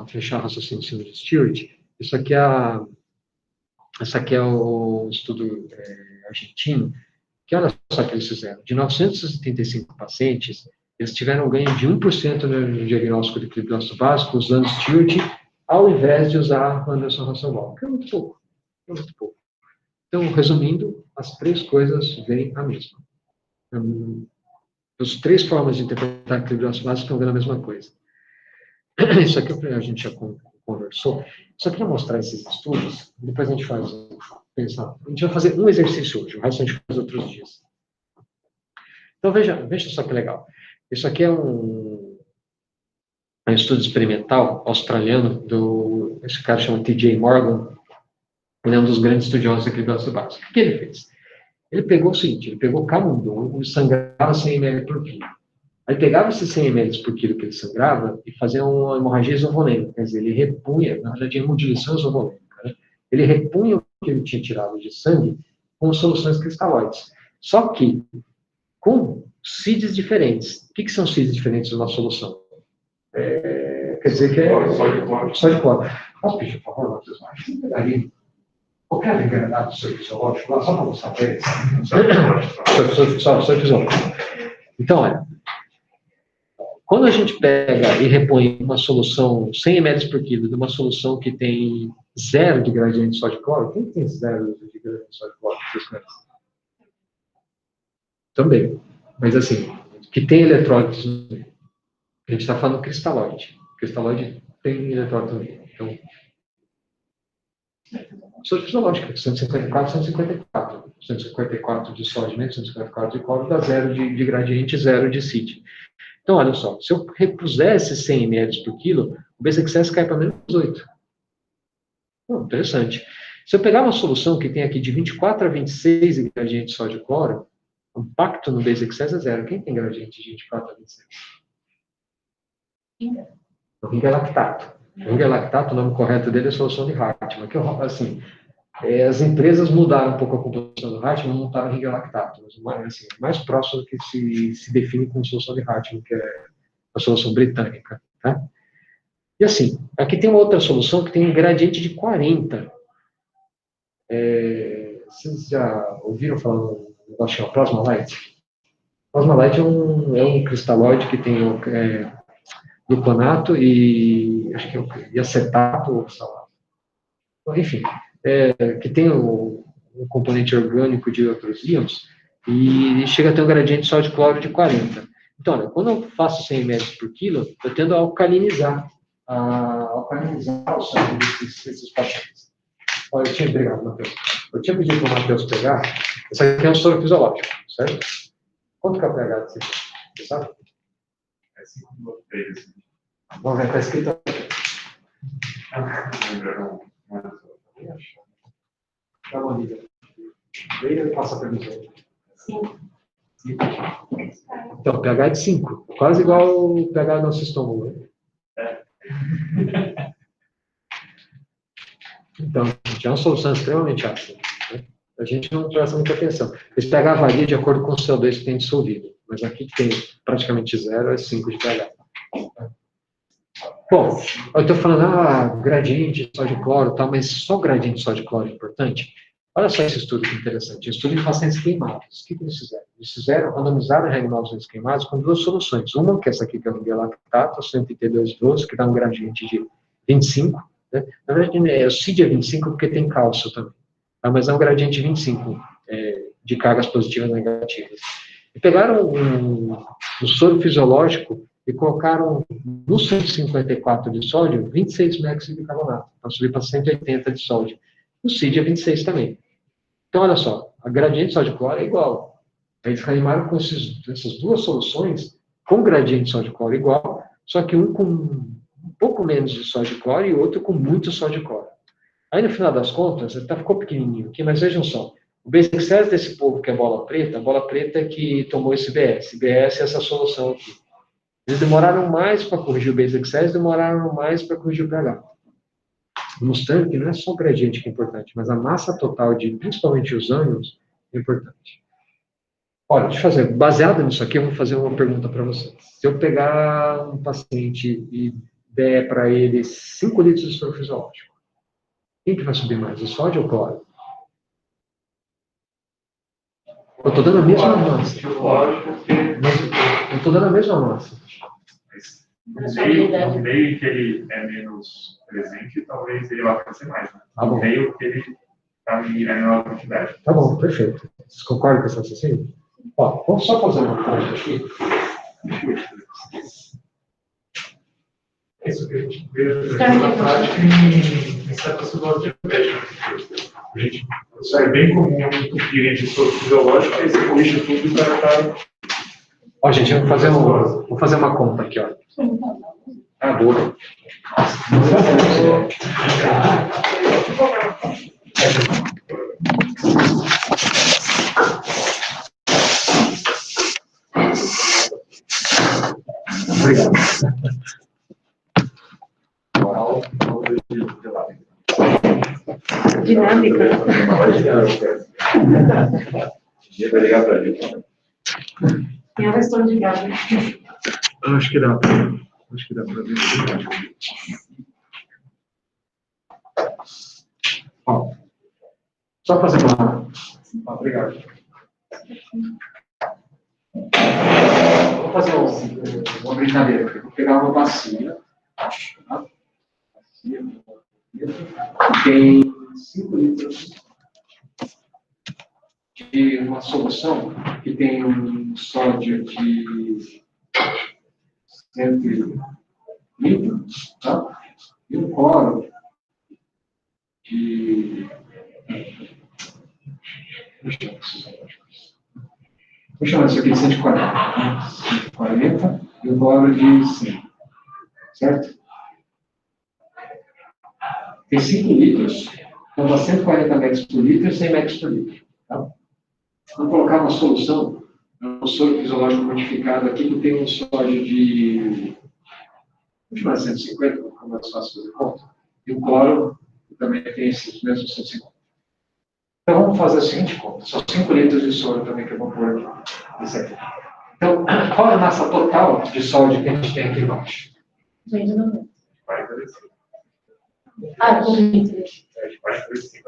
fechar o raciocínio em cima de Stewart, isso aqui é o estudo argentino, que olha só o que eles fizeram. De 975 pacientes, eles tiveram um ganho de 1% no diagnóstico de equilíbrio ácido básico usando Stewart, ao invés de usar Anderson Hasselbalch, que é muito pouco. Então, resumindo, as três coisas vêm a mesma. As três formas de interpretar equilíbrio ácido básico estão vendo a mesma coisa. Isso aqui a gente já conversou. Só queria mostrar esses estudos, depois a gente faz pensar. A gente vai fazer um exercício hoje, o resto a gente faz outros dias. Então, veja só que legal. Isso aqui é um estudo experimental australiano, esse cara chama T.J. Morgan, ele é um dos grandes estudiosos de equilíbrio ácido básico. O que ele fez? Ele pegou o seguinte, ele pegou camundongo e sangrava 100 ml por quilo. Aí pegava esses 100 ml por quilo que ele sangrava e fazia uma hemorragia esovolêmica, quer dizer, ele repunha, na verdade, hemodiluição esovolêmica, né? Ele repunha o que ele tinha tirado de sangue com soluções cristalóides. Só que com CIDs diferentes. O que são CIDs diferentes na solução? Quer dizer que é só de cloro. Posso pedir, por favor, Matheus? Você pegaria qualquer ligado do seu fisiológico lá, só para mostrar para eles? Só fisiológico. Então, olha, quando a gente pega e repõe uma solução 100 ml por quilo de uma solução que tem 0 de gradiente só de cloro, quem tem 0 de gradiente só de cloro? Também. Mas assim, que tem eletrólitos, a gente está falando cristalóide. Cristalóide tem eletrólito também. Então, sódio fisiológica, 154, 154. 154 de sódio, 154 de cloro, dá 0 de gradiente, 0 de CID. Então, olha só, se eu repusesse 100 ml por quilo, o base excess cai para menos 8. Interessante. Se eu pegar uma solução que tem aqui de 24 a 26 de gradiente de sódio e cloro, o impacto no base excess é 0. Quem tem gradiente de 24 a 26? O ringa é lactato. O ringa é lactato, o nome correto dele é solução de Hartmann. Que, assim, as empresas mudaram um pouco a composição do Hartmann, montaram o ringa lactato. Mas, assim, mais próximo do que se define como solução de Hartmann, que é a solução britânica. Tá? E assim, aqui tem uma outra solução que tem um gradiente de 40. Vocês já ouviram falar no negócio chamado Plasma Light? Plasma Light é um cristalóide que tem gluconato e acho que e acetato ou salato. Enfim, que tem um componente orgânico de outros íons e chega a ter um gradiente só de cloro de 40. Então, olha, quando eu faço 100 ml por quilo, eu tendo a alcalinizar o sangue desses pacientes. Olha, eu tinha pegado, Matheus. Eu tinha pedido para o Matheus pegar. Esse aqui é um soro fisiológico, certo? Quanto que é o pH desse aqui? Você sabe? É 5,3. Vamos ver, está escrito aqui. Dá uma olhada. Daí ele passa para mim. 5. Então, pH é de 5. Quase igual o pH do nosso estômago. Né? Então, é uma solução extremamente ácida. Né? A gente não presta muita atenção. Esse pH varia de acordo com o CO2 que tem dissolvido. Mas aqui que tem praticamente 0 é 5 de pH. Bom, eu estou falando, gradiente só de cloro e tal, mas só gradiente só de cloro é importante. Olha só esse estudo que interessante. Estudo de pacientes queimados. O que eles fizeram? Eles fizeram, randomizaram diagnósticos queimados com duas soluções. Uma, que é essa aqui, que é o lactato, 132,12, que dá um gradiente de 25. Né? Na verdade, o CID é 25 porque tem cálcio também. Tá? Mas é um gradiente de 25 de cargas positivas e negativas. E pegaram um soro fisiológico e colocaram no 154 de sódio 26 megas de bicarbonato, para subir para 180 de sódio. O CID é 26 também. Então, olha só, a gradiente de sódio-cloro é igual. Eles reanimaram com essas duas soluções, com gradiente de sódio-cloro igual, só que um com um pouco menos de sódio-cloro e outro com muito sódio-cloro. Aí, no final das contas, até ficou pequenininho aqui, mas vejam só, o basic size desse povo que é bola preta é que tomou esse BS. BS é essa solução aqui. Eles demoraram mais para corrigir o basic size, demoraram mais para corrigir o pH. Mostrando que não é só o gradiente que é importante, mas a massa total de, principalmente os ânions, é importante. Olha, deixa eu fazer, baseado nisso aqui, eu vou fazer uma pergunta para vocês. Se eu pegar um paciente e der para ele 5 litros de soro fisiológico, quem que vai subir mais, o sódio ou o cloro? Eu estou dando a mesma massa. Eu estou dando a mesma massa. No meio que ele é menos presente, talvez ele vá crescer mais. Né? Tá bom. No meio que ele está em menor quantidade. Tá bom, perfeito. Vocês concordam com essa raciocínio? Ó, vamos só fazer uma conta aqui. Isso que a gente vê na prática em certas situações diabéticas. Isso é bem comum entupirem de soro fisiológico, aí você corrige tudo e vai estar. Ó, gente, eu vou fazer uma conta aqui, ó. Ah, boa. Obrigado. Dinâmica. Quem responde, Gabi? Acho que dá para ver. Ó, só fazer uma. Obrigado. Vou fazer uma brincadeira aqui. Vou pegar uma bacia. Tá? Tem 5 litros de uma solução que tem um sódio de 100 litros, tá? E um cloro de. Vou chamar isso aqui de 140. 140 e o cloro de 100. Certo? Tem 5 litros, então dá 140 metros por litro e 100 metros por litro. Tá? Vamos colocar uma solução, um soro fisiológico modificado aqui, que tem um sódio de. Vamos chamar de 150, como mais fácil fazer conta. E o cloro também tem esses mesmos 150. Então vamos fazer a seguinte conta: são 5 litros de soro também que eu vou pôr aqui. Isso aqui. Então, qual é a massa total de sódio que a gente tem aqui embaixo? Gente, não. 45. Ah, com 20. 45.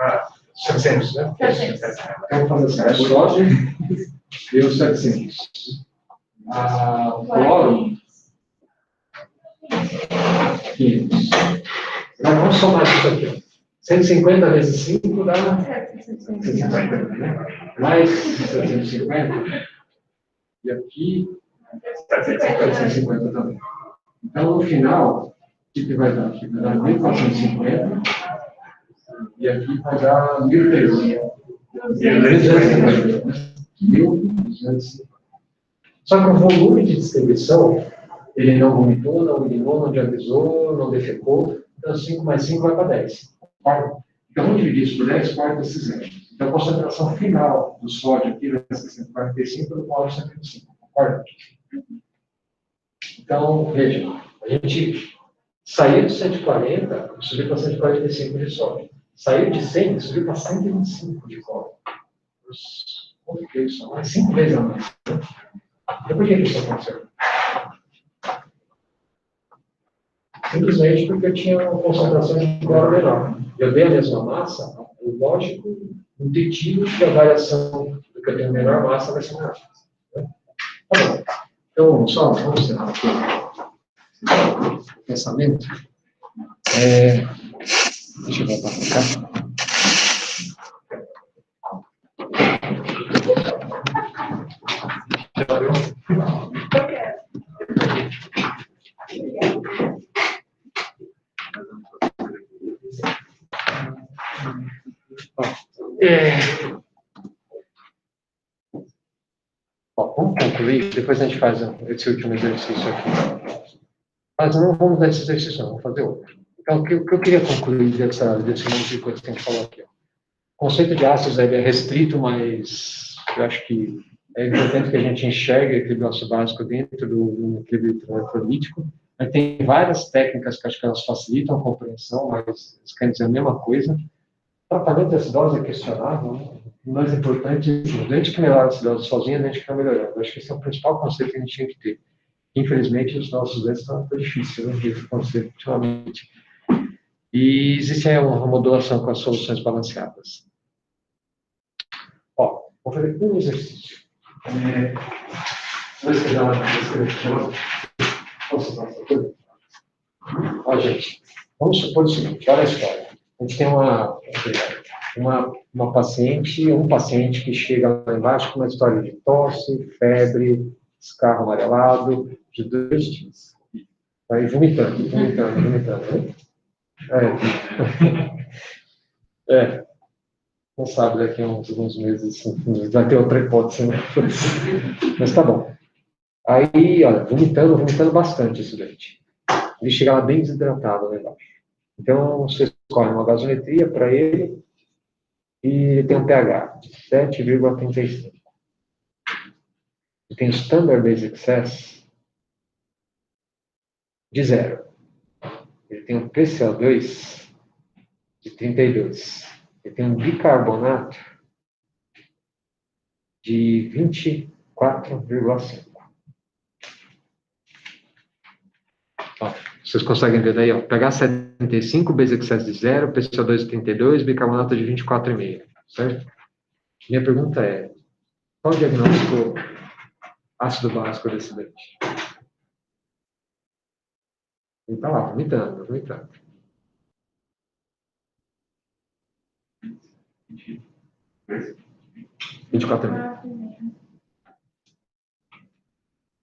700, né? 700. Então vamos fazer assim: o sódio deu 700. O cloro, 500. Agora vamos somar isso aqui. 150 vezes 5 dá 150, né? Mais 750. E aqui, 750 também. Então, no final, o que vai dar? Aqui vai dar 1.450. E aqui vai dar 1.300. 1.250. Só que o volume de distribuição, ele não vomitou, não urinou, não diavisou, não defecou. Então, 5 mais 5 vai para 10. Então, vamos dividir isso por 10, quarto esse zero. Então, a concentração final do sódio aqui vai ser 145, do cloro 125. Concorda? Então, veja, a gente saiu de 140, subiu para 145 de sódio. Saiu de 100, subiu para 125 de cloro. Quanto que é isso? Mais 5 vezes a mais. E por que isso aconteceu? Simplesmente porque eu tinha uma concentração de cloro menor. Eu dei a mesma massa, lógico, intuitivo que a variação do que eu tenho menor massa vai ser maior. Né? Tá bom. Então, só vamos encerrar aqui o pensamento. Deixa eu voltar para cá. Já valeu? Ó, vamos concluir, depois a gente faz esse último exercício aqui. Mas não vamos dar esse exercício, não, vamos fazer outro. Então, o que eu queria concluir desse monte de coisa que a gente falou aqui? Ó. O conceito de ácidos é restrito, mas eu acho que é importante que a gente enxergue o equilíbrio ácido básico dentro do equilíbrio eletrolítico. Mas tem várias técnicas que acho que elas facilitam a compreensão, mas elas querem dizer a mesma coisa. O tratamento de acidose é questionável, né? O mais importante é assim, doente que melhora a acidose sozinha, doente que vai melhorando. Eu acho que esse é o principal conceito que a gente tinha que ter. Infelizmente, os nossos doentes estão difíceis, né, esse conceito ultimamente. E existe aí uma modulação com as soluções balanceadas. Ó, vou fazer um exercício. Vou escrever lá na descrição. Posso fazer essa coisa? Ó, gente, vamos supor o seguinte, olha a história. A gente tem uma paciente, um paciente que chega lá embaixo com uma história de tosse, febre, escarro amarelado, de 2 dias. Vai vomitando. Né? Não sabe, daqui a alguns meses vai ter outra hipótese, né? Mas tá bom. Aí, olha, vomitando bastante esse doente. Ele chega lá bem desidratado lá embaixo. Então, você escolhe uma gasometria para ele e ele tem um pH de 7,35. Ele tem o Standard Basic Excess de 0. Ele tem um PCO2 de 32. Ele tem um bicarbonato de 24,5. Vocês conseguem ver daí, ó, pH 75, Basic Excess de 0, PCO2 de 32, bicarbonato de 24,5, certo? Minha pergunta é, qual o diagnóstico ácido básico desse doente? Ele está lá, vomitando. 24,5.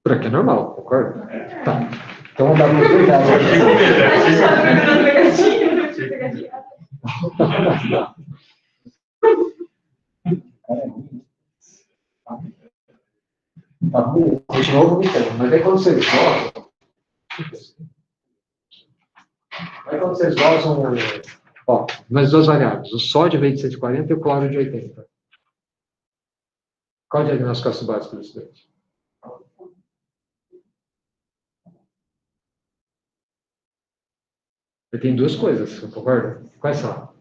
Por aqui é normal, concorda? Tá. Então vamos dar uma oportunidade. Tá bom, continua vomitando. Mas aí quando vocês gozam. Aí quando vocês gozam. Ó, mais duas variáveis. O sódio veio de 140 e o cloro de 80. Qual é o diagnóstico ácido básico desse doente? Ele tem duas coisas, concorda? Quais são?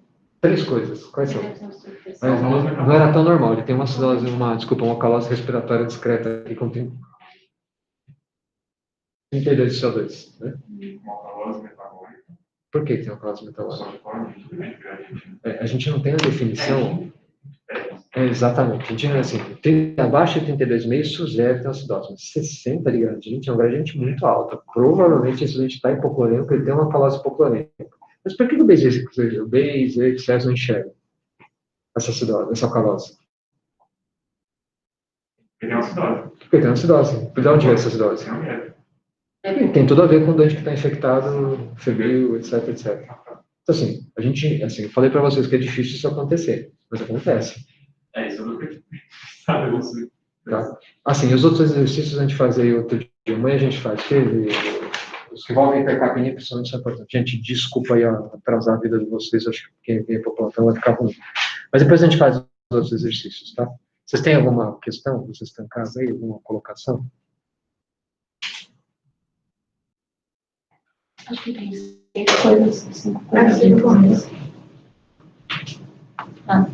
3 coisas. Quais são? Mas não era tão normal. Ele tem uma acidose, uma alcalose respiratória discreta aqui com 32 de CO2, né? Uma alcalose metabólica. Por que tem alcalose metabólica? A gente não tem a definição. Exatamente. A gente não é assim, abaixo de 32,5 sugere ter acidose, mas 60 de gradiente é um gradiente muito alto. Provavelmente esse doente está hipoclorêmico, porque ele tem uma alcalose hipoclorêmica. Mas por que o Base Excess não enxerga essa acidose, essa alcalose? Ele tem uma acidose. Porque tem uma acidose. Por onde vem essa acidose? Tem tudo a ver com o doente que está infectado, febril, etc. Então, assim, eu falei para vocês que é difícil isso acontecer, mas acontece. Isso eu não acredito. Tá? Assim, os outros exercícios a gente faz aí outro dia. Amanhã a gente faz. Os que envolvem hipercapnia, principalmente, são importantes. Gente, desculpa aí atrasar a vida de vocês. Acho que quem vem para o plantão vai ficar ruim. Mas depois a gente faz os outros exercícios, tá? Vocês têm alguma questão? Vocês estão em casa aí? Alguma colocação? Acho que tem 5 coisas. 5 coisas. Ah.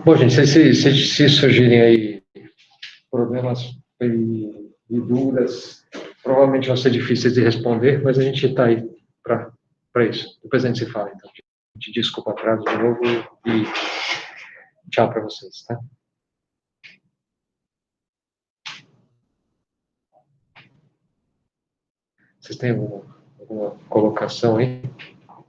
Bom, gente, se surgirem aí problemas e dúvidas, provavelmente vão ser difíceis de responder, mas a gente está aí para isso. Depois a gente se fala, então. Desculpa atraso de novo e tchau para vocês, tá? Vocês têm alguma colocação aí?